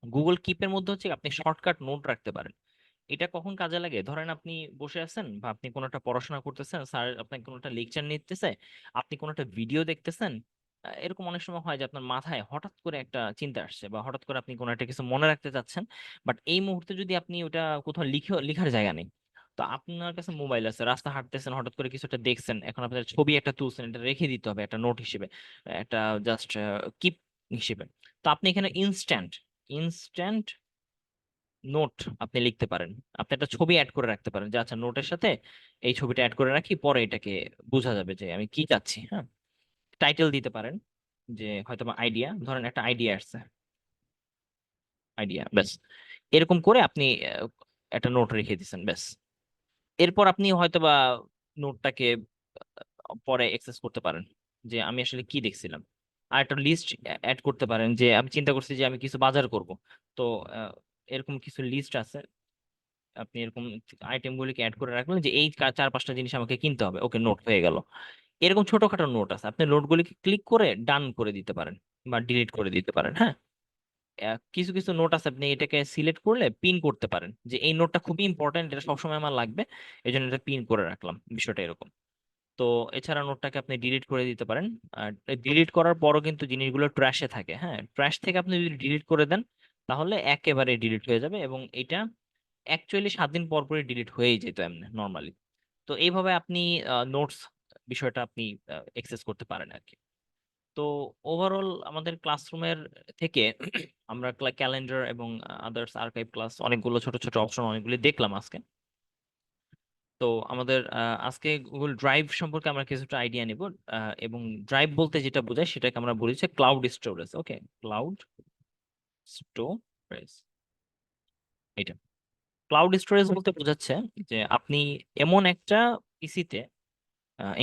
গুগল কিপের মধ্যে হচ্ছে আপনি শর্টকাট নোট রাখতে পারেন। এটা কখন কাজে লাগে? ধরেন আপনি বসে আছেন বা আপনি কোনো একটা পড়াশোনা করতেছেন, স্যার আপনাকে কোনো একটা লেকচার নিতেছে, আপনি কোনো একটা ভিডিও দেখতেছেন। এরকম অনেক সময় হয় যে আপনার মাথায় হঠাৎ করে একটা চিন্তা আসছে বা হঠাৎ করে আপনি কোনো একটা কিছু মনে রাখতে চাচ্ছেন, বাট এই মুহূর্তে যদি আপনি ওটা কোথাও লিখে, লিখার জায়গা নেই, তো আপনার কাছে মোবাইল আছে, রাস্তা হাঁটতেছেন, হঠাৎ করে কিছু একটা দেখছেন, এখন আপনার ছবি একটা তুলছেন, এটা রেখে দিতে হবে একটা নোট হিসেবে, একটা জাস্ট কিপ হিসেবে। তো আপনি এখানে ইনস্ট্যান্ট ইনস্ট্যান্ট নোট আপনি লিখতে পারেন। আপনি একটা ছবি অ্যাড করে রাখতে পারেন যে আচ্ছা নোটের সাথে এই ছবিটা অ্যাড করে রাখি, পরে এটাকে বোঝা যাবে যে আমি কি চাচ্ছি। হ্যাঁ, টাইটেল দিতে পারেন যে হয়তো বা আইডিয়া, ধরেন একটা আইডিয়া আসছে, আইডিয়া, ব্যাস। এরকম করে আপনি একটা নোট রেখে দিচ্ছেন, ব্যাস। এরপর আপনি হয়তো বা নোটটাকে পরে অ্যাক্সেস করতে পারেন যে আমি আসলে কি দেখছিলাম। আর একটা লিস্ট অ্যাড করতে পারেন যে আমি চিন্তা করছি যে আমি কিছু বাজার করব। তো এরকম কিছু লিস্ট আছে, আপনি এরকম আইটেম গুলিকে অ্যাড করে রাখলেন যে এই 4-5টা জিনিস আমাকে কিনতে হবে, ওকে নোট হয়ে গেল। এরকম ছোটখাটো নোট আছে, আপনি নোটগুলিকে ক্লিক করে ডান করে দিতে পারেন বা ডিলিট করে দিতে পারেন। হ্যাঁ, কিছু কিছু নোট আছে আপনি এটাকে সিলেক্ট করলে পিন করতে পারেন যে এই নোটটা খুবই ইম্পর্টেন্ট, এটা সবসময় আমার লাগবে, এই জন্য এটা পিন করে রাখলাম, বিষয়টা এরকম। তো এছাড়া নোটটাকে আপনি ডিলিট করে দিতে পারেন। আর ডিলিট করার পরও কিন্তু জিনিসগুলো ট্র্যাশে থাকে। হ্যাঁ, ট্র্যাশ থেকে আপনি যদি ডিলিট করে দেন, তাহলে একেবারে ডিলিট হয়ে যাবে, এবং এটা অ্যাকচুয়ালি 7 দিন পর পরই ডিলিট হয়েই যেত এমনি নর্মালি। তো এইভাবে আপনি নোটস বিষয়টা আপনি এক্সেস করতে পারেন আর কি। তো ওভারঅল আমাদের ক্লাসরুমের থেকে আমরা ক্যালেন্ডার এবং আদার্স আর্কাইভ ক্লাস অনেকগুলো ছোট ছোট অপশন অনেকগুলি দেখলাম আজকে। তো আমাদের আজকে গুগল ড্রাইভ সম্পর্কে আমরা কিছুটা আইডিয়া নিব। এবং ড্রাইভ বলতে যেটা বোঝায় সেটাকে আমরা বলি যে ক্লাউড স্টোরেজ। ওকে, ক্লাউড স্টোরেজ, এটা ক্লাউড স্টোরেজ বলতে বোঝাচ্ছে যে আপনি এমন একটা পিসিতে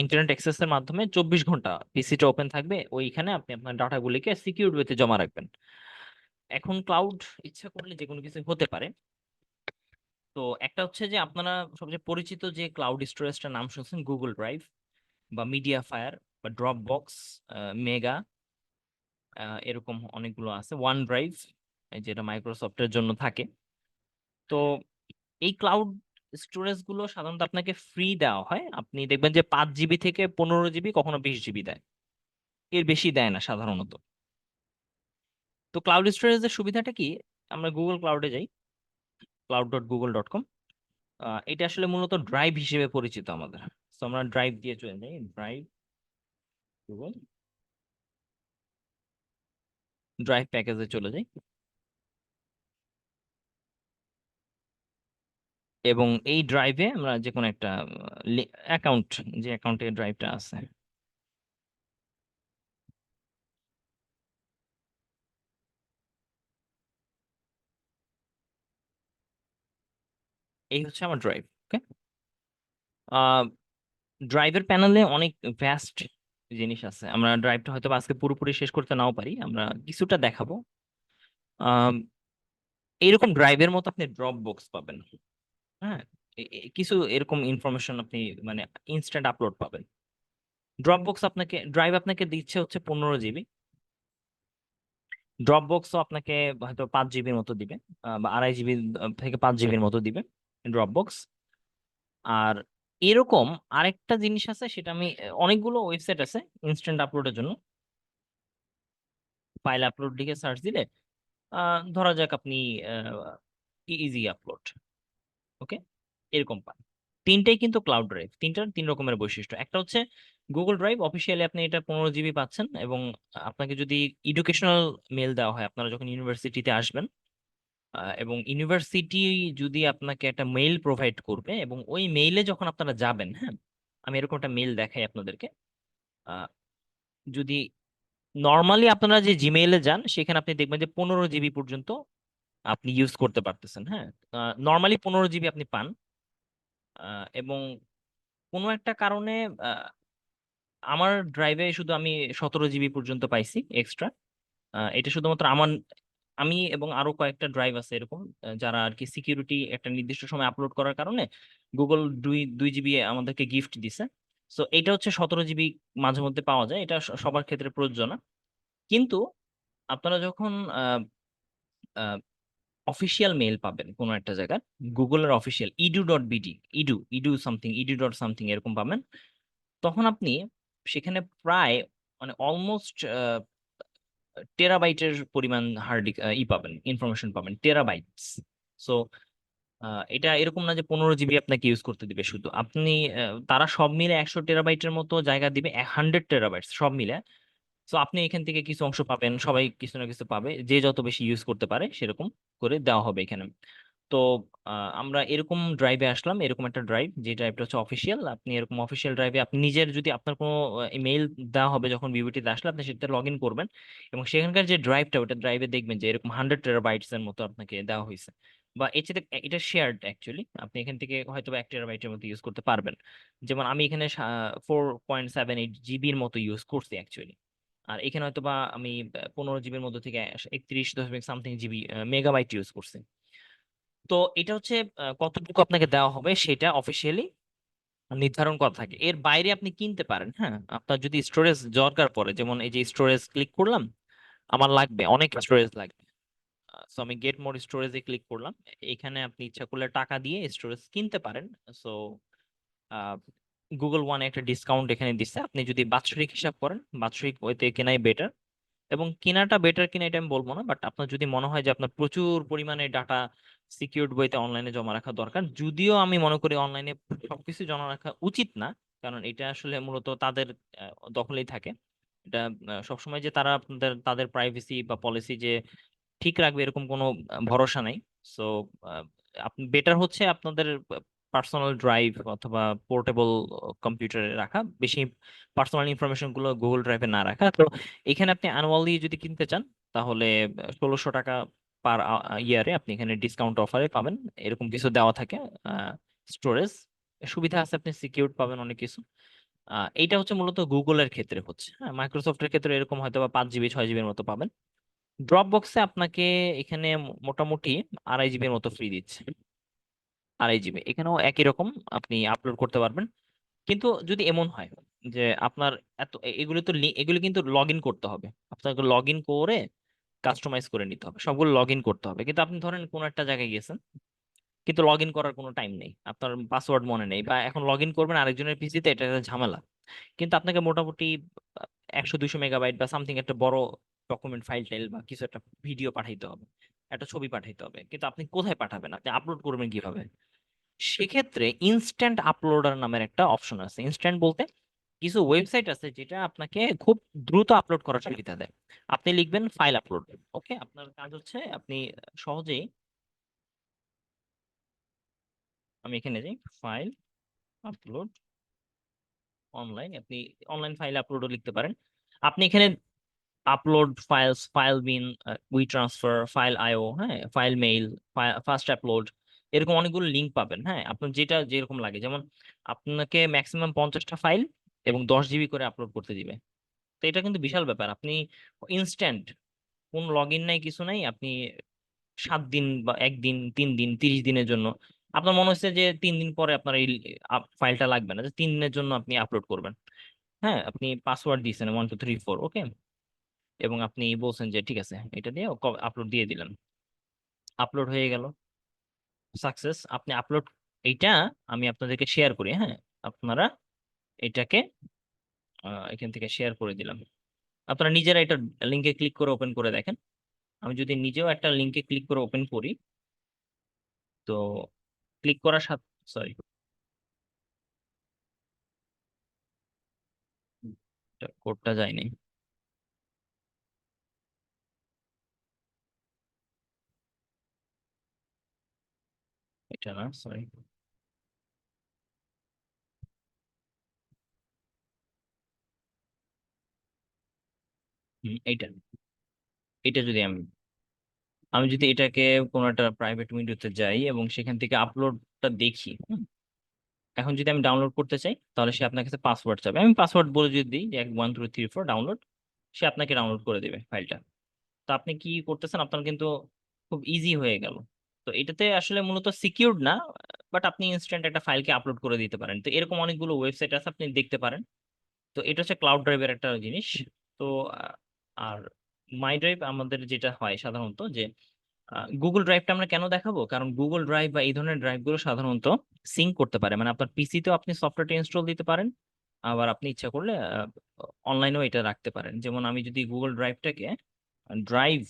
ইন্টারনেট অ্যাক্সেসের মাধ্যমে 24 ঘন্টা পিসিটা ওপেন থাকবে, ওইখানে আপনি আপনার ডাটাগুলিকে সিকিউর ওয়েতে জমা রাখবেন। এখন ক্লাউড ইচ্ছা করলে যে কোনো কিছু হতে পারে। তো একটা হচ্ছে যে আপনারা সবচেয়ে পরিচিত যে ক্লাউড স্টোরেজটার নাম শুনছেন, গুগল ড্রাইভ বা মিডিয়া ফায়ার বা ড্রপ বক্স, মেগা, এরকম অনেকগুলো আছে, ওয়ান ড্রাইভ যেটা মাইক্রোসফটের জন্য থাকে। তো এই ক্লাউড স্টোরেজ গুলো সাধারণত আপনাকে ফ্রি দেওয়া হয়। আপনি দেখবেন যে 5 জিবি থেকে 15 জিবি, কখনো 20 জিবি দেয়, এর বেশি দেয় না সাধারণত। তো ক্লাউড স্টোরেজের সুবিধাটা কি? আমরা গুগল ক্লাউডে যাই, cloud.google.com। এটা আসলে মূলত ড্রাইভ হিসেবে পরিচিত আমাদের। তো আমরা ড্রাইভ দিয়ে চলে যাই, ড্রাইভ, গুগল ড্রাইভ প্যাকেজে চলে যাই, এবং এই ড্রাইভে আমরা যে কোনো একটা অ্যাকাউন্ট, যে অ্যাকাউন্টে ড্রাইভটা আছে, এই হচ্ছে আমার ড্রাইভ। ওকে, ড্রাইভের প্যানেলে অনেক ভ্যাস্ট জিনিস আছে। আমরা ড্রাইভটা হয়তো বা আজকে পুরোপুরি শেষ করতে নাও পারি, আমরা কিছুটা দেখাবো। আম, এইরকম ড্রাইভের মতো আপনি ড্রপ বক্স পাবেন। হ্যাঁ, কিছু এরকম ইনফরমেশন আপনি মানে ইনস্ট্যান্ট আপলোড পাবেন। ড্রপ বক্স আপনাকে, ড্রাইভ আপনাকে দিচ্ছে হচ্ছে 15 জিবি, ড্রপ বক্সও আপনাকে হয়তো 5 জিবির মতো দিবে, বা 2.5 জিবি থেকে 5 জিবির মতো দিবে ড্রপ বক্স। আর এরকম আরেকটা জিনিস আছে, সেটা আমি অনেকগুলো ওয়েবসাইট আছে ইনস্ট্যান্ট আপলোডের জন্য। ফাইল আপলোড লিখে সার্চ দিলে ধরা যাক আপনি ইজি আপলোড, ওকে, এরকম পান। তিনটাই কিন্তু ক্লাউড ড্রাইভ, তিনটার তিন রকমের বৈশিষ্ট্য। একটা হচ্ছে গুগল ড্রাইভ, অফিসিয়ালি আপনি এটা 15 জিবি পাচ্ছেন, এবং আপনাকে যদি এডুকেশনাল মেল দেওয়া হয় আপনারা যখন ইউনিভার্সিটিতে আসবেন, এবং ইউনিভার্সিটি যদি আপনাকে একটা মেইল প্রোভাইড করবে, এবং ওই মেইলে যখন আপনারা যাবেন, হ্যাঁ, আমি এরকম একটা মেইল দেখাই আপনাদেরকে। আহ, যদি নর্মালি আপনারা যে জিমেইলে যান সেখানে আপনি দেখবেন যে 15 জিবি পর্যন্ত আপনি ইউজ করতে পারতেছেন, হ্যাঁ, নর্মালি 15 জিবি আপনি পান। এবং কোনো একটা কারণে আহ, আমার ড্রাইভে শুধু আমি 17 জিবি পর্যন্ত পাইছি এক্সট্রা। এটা শুধুমাত্র আমার, আমি এবং আরো কয়েকটা ড্রাইভ আছে এরকম, যারা আর কি সিকিউরিটি একটা নির্দিষ্ট সময় আপলোড করার কারণে গুগল 2 2 জিবি আমাদেরকে গিফট দিছে। সো এটা হচ্ছে 17 জিবি মাঝে মধ্যে পাওয়া যায়, এটা সবার ক্ষেত্রে প্রযোজ্য না। কিন্তু আপনারা যখন অফিসিয়াল মেইল পাবেন কোনো একটা জায়গায়, গুগলের official edu.bd, edu edu something, edu.something এরকম পাবেন, তখন আপনি সেখানে প্রায় মানে অলমোস্ট টেরাবাইটের পরিমাণ হার্ড পাবেন, ইনফরমেশন পাবেন, টেরাবাইটস। সো এটা এরকম না যে 15 জিবি আপনাকে ইউজ করতে দিবে শুধু আপনি, তারা সব মিলে 100 টেরাবাইটের মতো জায়গা দিবে, 100 টেরাবাইটস সব মিলে। তো আপনি এখান থেকে কিছু অংশ পাবেন, সবাই কিছু না কিছু পাবে, যে যত বেশি ইউজ করতে পারে সেরকম করে দেওয়া হবে এখানে। তো আমরা এরকম ড্রাইভে আসলাম, এরকম একটা ড্রাইভ, যে ড্রাইভটা হচ্ছে অফিসিয়াল। আপনি এরকম অফিসিয়াল ড্রাইভে আপনি নিজের যদি আপনার কোনো ইমেইল দেওয়া হবে যখন বিবিটিতে আসলে, আপনি সেটাতে লগ ইন করবেন, এবং সেখানকার যে ড্রাইভটা, ওটা ড্রাইভে দেখবেন যে এরকম 100 টেরাবাইটস এর মতো আপনাকে দেওয়া হয়েছে, বা এর চেয়ে এটা শেয়ার্ড অ্যাকচুয়ালি, আপনি এখান থেকে হয়তো 1 টেরাবাইটের মতো ইউজ করতে পারবেন। যেমন আমি এখানে 4.78 জিবির মতো ইউজ করছি অ্যাকচুয়ালি। আর এখানে হয়তো বা আমি 15 জিবির মধ্যে থেকে 31.something জিবি মেগাবাইট ইউজ করছি। তো এটা হচ্ছে কতটুকু আপনাকে দেওয়া হবে সেটা অফিসিয়ালি নির্ধারণ করা থাকে, এর বাইরে আপনি কিনতে পারেন। হ্যাঁ, আপনার যদি স্টোরেজ দরকার পড়ে, যেমন এই যে স্টোরেজ ক্লিক করলাম, আমার লাগবে অনেক স্টোরেজ লাগবে, সো আমি গেট মোর স্টোরেজে ক্লিক করলাম। এখানে আপনি ইচ্ছা করলে টাকা দিয়ে স্টোরেজ কিনতে পারেন। সো গুগল ওয়ানে একটা ডিসকাউন্ট এখানে দিচ্ছে, আপনি যদি বাৎসরিক হিসাব করেন বাৎসরিক ওইতে কেনাই বেটার। এবং কেনাটা বেটার কিনা এটা আমি বলবো না, বাট আপনার যদি মনে হয় যে আপনার প্রচুর পরিমাণে ডাটা সিকিউরড বইতে অনলাইনে জমা রাখা দরকার, যদিও আমি মনে করি অনলাইনে সবকিছু জমা রাখা উচিত না, কারণ এটা আসলে মূলত তাদের দখলেই থাকে। এটা সবসময় যে তারা আপনাদের তাদের প্রাইভেসি বা পলিসি যে ঠিক রাখবে এরকম কোনো ভরসা নাই। সো আপনি বেটার হচ্ছে আপনাদের পার্সোনাল ড্রাইভ অথবা পোর্টেবল কম্পিউটারে রাখা, বেশি পার্সোনাল ইনফরমেশন গুলো গুগল ড্রাইভে না রাখা। তো এখানে আপনি অ্যানুয়ালি যদি কিনতে চান তাহলে 1600 টাকা পার ইয়ারে আপনি এখানে ডিসকাউন্ট অফারে পাবেন, এরকম কিছু দেওয়া থাকে। স্টোরেজ সুবিধা আছে, আপনি সিকিউর পাবেন অনেক কিছু। এইটা হচ্ছে মূলত গুগলের ক্ষেত্রে হচ্ছে, হ্যাঁ, মাইক্রোসফটের ক্ষেত্রে এরকম হয়তো বা 5 জিবি 6 জিবির মতো পাবেন। ড্রপ বক্সে আপনাকে এখানে মোটামুটি 2.5 জিবির মতো ফ্রি দিচ্ছে, 2.5 জিবি এখানেও একই রকম আপনি আপলোড করতে পারবেন। কিন্তু যদি এমন হয় যে আপনার এত এগুলো তো এগুলো কিন্তু লগ ইন করতে হবে, আপনাকে লগ ইন করে কাস্টমাইজ করে নিতে হবে, সবগুলো লগ ইন করতে হবে। কিন্তু আপনি ধরেন কোনো একটা জায়গায় গেছেন, কিন্তু লগ ইন করার কোনো টাইম নেই, আপনার পাসওয়ার্ড মনে নেই, বা এখন লগ ইন করবেন আরেকজনের পিসিতে, এটা একটা ঝামেলা। কিন্তু আপনাকে মোটামুটি 100 200 মেগাবাইট বা সামথিং একটা বড় ডকুমেন্ট ফাইল টাইল বা কিছু একটা ভিডিও পাঠাইতে হবে, একটা ছবি পাঠাইতে হবে, কিন্তু আপনি কোথায় পাঠাবেন, আপনি আপলোড করবেন কিভাবে? সেক্ষেত্রে ইনস্ট্যান্ট আপলোডার নামের একটা অপশন আছে। ইনস্ট্যান্ট বলতে কিছু ওয়েবসাইট আছে যেটা আপনাকে খুব দ্রুত আপলোড করার সুবিধা দেয়। আপনি লিখবেন ফাইল আপলোড, ওকে, আপনার কাজ হচ্ছে আপনি সহজেই, আমি এখানে যাই, ফাইল আপলোড অনলাইন, আপনি অনলাইন ফাইল আপলোডও লিখতে পারেন। আপনি এখানে upload files, file bin, WeTransfer, file io, হ্যাঁ, ফাইল মেইল, ফাস্ট আপলোড, এরকম অনেকগুলো লিঙ্ক পাবেন। হ্যাঁ, আপনার যেটা যেরকম লাগে, যেমন আপনাকে ম্যাক্সিমাম 50টা ফাইল এবং 10 জিবি করে আপলোড করতে দিবে। তো এটা কিন্তু বিশাল ব্যাপার, আপনি ইনস্ট্যান্ট, কোন লগ ইন নাই কিছু নাই, আপনি 7 দিন বা একদিন 3 দিন 30 দিনের জন্য, আপনার মনে হচ্ছে যে 3 দিন পরে আপনার এই ফাইলটা লাগবে না, যে 3 দিনের জন্য আপনি আপলোড করবেন। হ্যাঁ, আপনি পাসওয়ার্ড দিয়েছেন 1234, ওকে, এবং আপনি বলছেন যে ঠিক আছে এটা দিয়ে আপলোড দিয়ে দিলেন, আপলোড হয়ে গেল সাকসেস। আপনি আপলোড, এইটা আমি আপনাদেরকে শেয়ার করি, হ্যাঁ, আপনারা এটাকে এখান থেকে শেয়ার করে দিলাম, আপনারা নিজেরা এটা লিঙ্কে ক্লিক করে ওপেন করে দেখেন। আমি যদি নিজেও একটা লিঙ্কে ক্লিক করে ওপেন করি, তো ক্লিক করার সাথে, সরি, কোডটা যায়নি। এটা না, সরি। এইটা, এটা যদি আমি আমি যদি এটাকে কোনো একটা প্রাইভেট উইন্ডোতে যাই এবং সেখান থেকে আপলোডটা দেখি, এখন যদি আমি ডাউনলোড করতে চাই তাহলে সে আপনার কাছে পাসওয়ার্ড চাবে। আমি পাসওয়ার্ড বলে যদি দিই যে 1 2 3 4 ডাউনলোড, সে আপনাকে ডাউনলোড করে দেবে ফাইলটা। তো আপনি কি করতেছেন, আপনার কিন্তু খুব ইজি হয়ে গেল। তো এটাতে আসলে মূলত সিকিউরড না, বাট আপনি ইনস্ট্যান্ট একটা ফাইলকে আপলোড করে দিতে পারেন। তো এরকম অনেকগুলো ওয়েবসাইট আছে, আপনি দেখতে পারেন। তো এটা হচ্ছে ক্লাউড ড্রাইভের একটা জিনিস। তো আর মাই ড্রাইভ আমাদের যেটা হয় সাধারণত, যে গুগল ড্রাইভটা আমরা কেন দেখাবো, কারণ গুগল ড্রাইভ বা এই ধরনের ড্রাইভগুলো সাধারণত সিঙ্ক করতে পারে, মানে আপনার পিসিতেও আপনি সফটওয়্যারটা ইনস্টল দিতে পারেন, আবার আপনি ইচ্ছা করলে অনলাইনেও এটা রাখতে পারেন। যেমন আমি যদি গুগল ড্রাইভটাকে ড্রাইভ,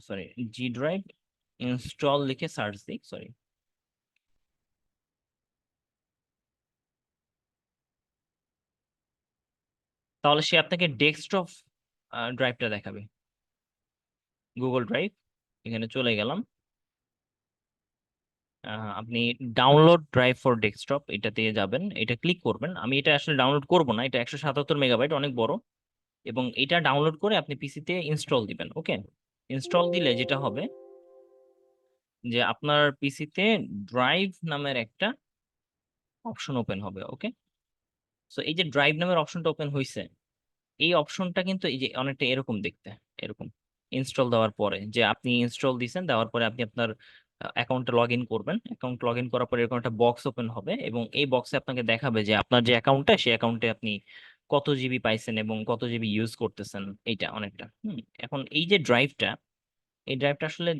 সরি, জি ড্রাইভ ইনস্টল লিখে সার্চ দিই, সরি, তাহলে সে আপনাকে ডেস্কটপ ড্রাইভটা দেখাবে। গুগল ড্রাইভ, এখানে চলে গেলাম। আপনি ডাউনলোড ড্রাইভ ফর ডেস্কটপ এটাতে যাবেন, এটা ক্লিক করবেন। আমি এটা আসলে ডাউনলোড করব না, এটা 177 মেগাবাইট, অনেক বড়। এবং এটা ডাউনলোড করে আপনি পিসিতে ইনস্টল দিবেন। ওকে, ইনস্টল দিলে যেটা হবে যে আপনার পিসিতে ড্রাইভ নামের একটা অপশন ওপেন হবে। ওকে, সো এই যে ড্রাইভ নামের অপশনটা ওপেন হয়েছে, এই অপশনটা কিন্তু এই যে অনেকটা এরকম দেখতে, এরকম। ইনস্টল দেওয়ার পরে যে আপনি ইনস্টল দিয়েছেন, দেওয়ার পরে আপনি আপনার অ্যাকাউন্টে লগ ইন করবেন। অ্যাকাউন্ট লগ ইন করার পরে এরকম একটা বক্স ওপেন হবে, এবং এই বক্সে আপনাকে দেখাবে যে আপনার যে অ্যাকাউন্টটা, সেই অ্যাকাউন্টে আপনি কত জিবি পাইছেন এবং কত জিবি ইউজ করতেছেন, এইটা অনেকটা। এখন এই যে ড্রাইভটা, এই ড্রাইভটা আসলে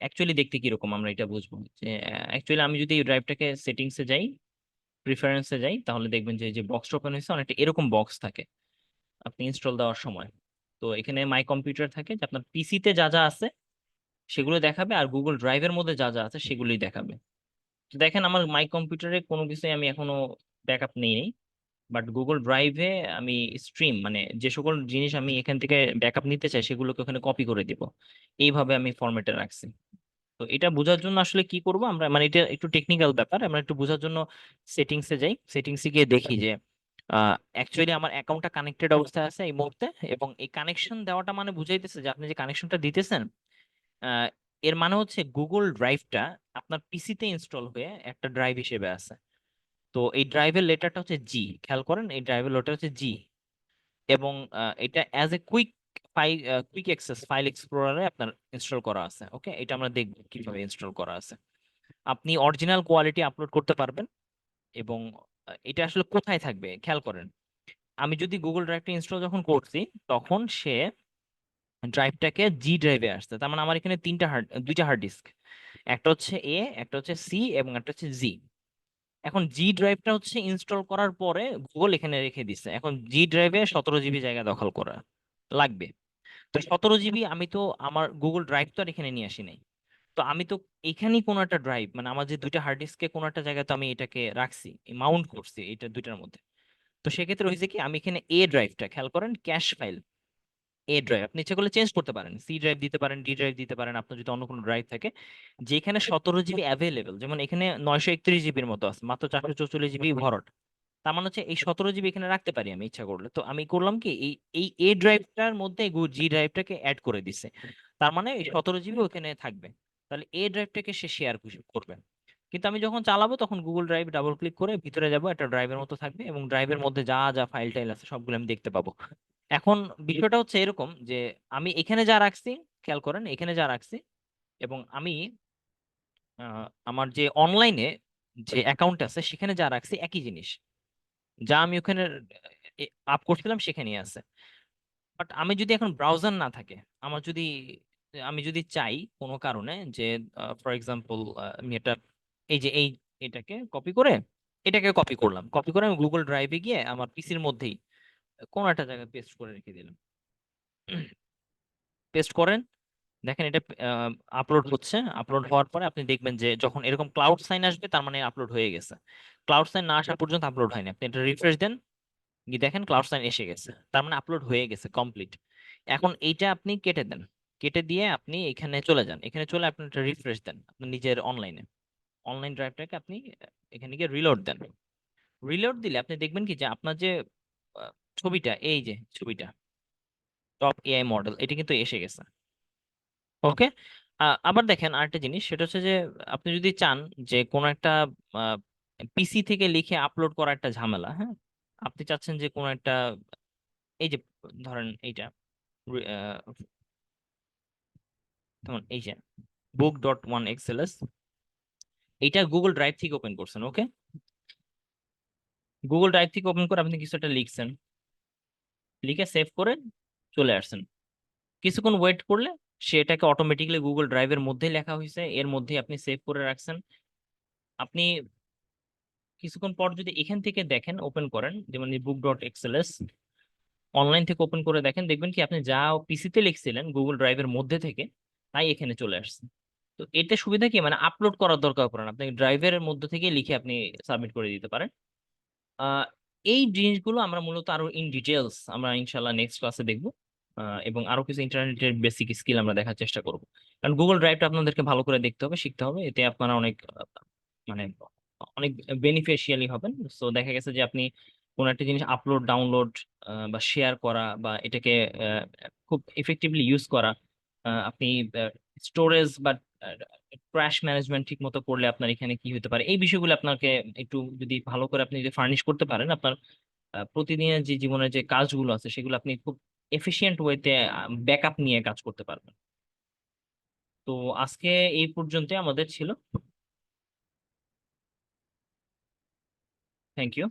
অ্যাকচুয়ালি দেখতে কিরকম আমরা এটা বুঝবো। যে অ্যাকচুয়ালি আমি যদি এই ড্রাইভটাকে সেটিংসে যাই, প্রিফারেন্সে যাই, তাহলে দেখবেন যে যে বক্সটা ওপেন হয়েছে অনেকটা এরকম বক্স থাকে আপনি ইনস্টল দেওয়ার সময়। তো এখানে মাই কম্পিউটার থাকে, যে আপনার পিসিতে যা যা আছে সেগুলো দেখাবে, আর গুগল ড্রাইভের মধ্যে যা যা আছে সেগুলোই দেখাবে। তো দেখেন আমার মাই কম্পিউটারে কোনো কিছুই আমি এখনো ব্যাকআপ নেই নেই, বাট গুগল ড্রাইভে আমি স্ট্রিম, মানে যে সকল জিনিস আমি এখান থেকে ব্যাকআপ নিতে চাই সেগুলোকে ওখানে কপি করে দিব। এইভাবে আমি ফরম্যাটে রাখছি। তো এটা বোঝার জন্য আসলে কি করব আমরা, মানে এটা একটু টেকনিক্যাল ব্যাপার, আমরা একটু বোঝার জন্য সেটিংসে যাই। সেটিংসে গিয়ে দেখি যে অ্যাকচুয়ালি আমার অ্যাকাউন্টটা কানেক্টেড অবস্থায় আছে এই মুহূর্তে, এবং এই কানেকশন দেওয়াটা মানে বুঝাইতেছে যে আপনি যে কানেকশনটা দিতেছেন, আহ, এর মানে হচ্ছে গুগল ড্রাইভটা আপনার পিসিতে ইনস্টল হয়ে একটা ড্রাইভ হিসেবে আছে। তো এই ড্রাইভের লেটারটা হচ্ছে জি, খেয়াল করেন, এই ড্রাইভের লেটার হচ্ছে জি। এবং এটা as a quick access file এক্সপ্লোরারে আপনার ইনস্টল করা আছে। ওকে, এটা আমরা দেখব কিভাবে ইনস্টল করা আছে। আপনি অরিজিনাল কোয়ালিটি আপলোড করতে পারবেন। এবং এটা আসলে কোথায় থাকবে খেয়াল করেন, আমি যদি গুগল ড্রাইভটা ইনস্টল যখন করছি, তখন সে ড্রাইভটাকে জি ড্রাইভে আসছে। তার মানে আমার এখানে দুইটা হার্ড ডিস্ক, একটা হচ্ছে এ, একটা হচ্ছে সি, এবং একটা হচ্ছে জি। এখন জি ড্রাইভটা হচ্ছে ইনস্টল করার পরে গুগল এখানে রেখে দিচ্ছে, এখন জি ড্রাইভে 17 জিবি জায়গা দখল করা লাগবে। তো 17 জিবি আমি তো আমার গুগল ড্রাইভ তো আর এখানে নিয়ে আসি নাই। তো আমি তো এখানেই কোনো একটা ড্রাইভ, মানে আমার যে দুইটা হার্ড ডিস্কে কোনো একটা জায়গায় তো আমি এটাকে রাখছি, মাউন্ট করছি এটা দুইটার মধ্যে। তো সেক্ষেত্রে হয়েছে কি, আমি এখানে এ ড্রাইভটা, খেয়াল করেন, ক্যাশ ফাইল এ ড্রাইভ, আপনি ইচ্ছা করলে চেঞ্জ করতে পারেন, সি ড্রাইভ দিতে পারেন, ডি ড্রাইভ দিতে পারেন, আপনার যদি অন্য কোনো ড্রাইভ থাকে যেখানে 17 জিবি অ্যাভেলেবেল। যেমন এখানে 931 জিবির মতো আছে, মাত্র 444 জিবি ভরট। তার মানে হচ্ছে এই 17 জিবি এখানে রাখতে পারি আমি ইচ্ছা করলে। তো আমি করলাম কি, এই এই এ ড্রাইভটার মধ্যে জি ড্রাইভটাকে অ্যাড করে দিছে। তার মানে এই 17 জিবি ওখানে থাকবে। তাহলে এ ড্রাইভটাকে সে শেয়ার করবে। কিন্তু আমি যখন চালাবো তখন গুগল ড্রাইভ ডাবল ক্লিক করে ভিতরে যাব, একটা ড্রাইভের মতো থাকবে, এবং ড্রাইভের মধ্যে যা যা ফাইল টাইল আছে সবগুলো আমি দেখতে পাবো। এখন বিষয়টা হচ্ছে এরকম যে আমি এখানে যা রাখছি, খেয়াল করেন এখানে যা রাখছি, এবং আমি আমার যে অনলাইনে যে অ্যাকাউন্ট আছে সেখানে যা রাখছি একই জিনিস, যা আমি ওখানে আপ করছিলাম সেখানেই আছে। বাট আমি যদি এখন ব্রাউজার না থাকে, আমার যদি, আমি যদি চাই কোনো কারণে যে ফর এক্সাম্পল আমি এটা, এই যে এটাকে কপি করে, এটাকে কপি করলাম, কপি করে আমি গুগল ড্রাইভে গিয়ে আমার পিসির মধ্যেই কোনো একটা জায়গায় পেস্ট করে রেখে দিলাম। পেস্ট করেন, দেখেন এটা আপলোড হচ্ছে। আপলোড হওয়ার পরে আপনি দেখবেন যে যখন এরকম ক্লাউড সাইন আসবে তার মানে আপলোড হয়ে গেছে। ক্লাউড সাইন না আসা পর্যন্ত আপলোড হয়নি, আপনি এটা রিফ্রেশ দেন। গিয়ে দেখেন ক্লাউড সাইন এসে গেছে, তার মানে আপলোড হয়ে গেছে কমপ্লিট। এখন এইটা আপনি কেটে দেন, কেটে দিয়ে আপনি এখানে চলে যান, এখানে চলে আপনি একটা রিফ্রেশ দেন আপনার নিজের অনলাইনে, অনলাইন ড্রাইভটাকে আপনি এখানে গিয়ে রিলোড দেন। রিলোড দিলে আপনি দেখবেন কি যে আপনার যে আহ, ছবিটা, এই যে ছবিটা টপ এআই মডেল, এটা কিন্তু এসে গেছে। ওকে। আবার দেখেন আরেকটা জিনিস, সেটা হচ্ছে যে আপনি যদি চান যে কোনো একটা পিসি থেকে লিখে আপলোড করা একটা ঝামেলা, হ্যাঁ, আপনি চাচ্ছেন যে কোনো একটা, এই যে ধরেন এইটা, আহ, যেমন এই যে book.1xls, এইটা গুগল ড্রাইভ থেকে ওপেন করছেন। ওকে, গুগল ড্রাইভ থেকে ওপেন করে আপনি কিছু একটা লিখছেন, লিখে সেভ করে চলে আসছেন। কিছুক্ষণ ওয়েট করলে সেটাকে অটোমেটিক্যালি গুগল ড্রাইভের মধ্যেই লেখা হয়েছে, এর মধ্যেই আপনি সেভ করে রাখছেন। আপনি কিছুক্ষণ পর যদি এখান থেকে দেখেন, ওপেন করেন, যেমন book.xls অনলাইন থেকে ওপেন করে দেখেন, দেখবেন কি আপনি যা পিসিতে লিখছিলেন গুগল ড্রাইভের মধ্যে থেকে তাই এখানে চলে আসছে। তো এতে সুবিধা কি, মানে আপলোড করার দরকার পড়ে না, আপনি ড্রাইভের মধ্যে থেকে লিখে আপনি সাবমিট করে দিতে পারেন। আহ, এই জিনিসগুলো আমরা মূলত আরো ইন ডিটেলস আমরা ইনশাল্লাহ নেক্সট ক্লাসে দেখবো। এবং আরো কিছু ইন্টারনেটের বেসিক স্কিল আমরা দেখার চেষ্টা করব। কারণ গুগল ড্রাইভটা আপনাদেরকে ভালো করে দেখতে হবে, শিখতে হবে, এতে আপনারা অনেক মানে অনেক বেনিফিশিয়ালি হবেন। সো দেখা গেছে যে আপনি কোনো একটা জিনিস আপলোড, ডাউনলোড বা শেয়ার করা, বা এটাকে খুব ইফেক্টিভলি ইউজ করা, আপনি স্টোরেজ বা ক্র্যাশ ম্যানেজমেন্ট ঠিক মতো করলে আপনার এখানে কি হতে পারে, এই বিষয়গুলো আপনাকে একটু যদি ভালো করে আপনি যদি ফার্নিশ করতে পারেন, আপনার প্রতিদিনের যে জীবনের যে কাজগুলো আছে সেগুলো আপনি খুব এফিশিয়েন্ট ওয়েতে ব্যাকআপ নিয়ে কাজ করতে পারবেন। তো আজকে এই পর্যন্ত আমাদের ছিল। Thank you.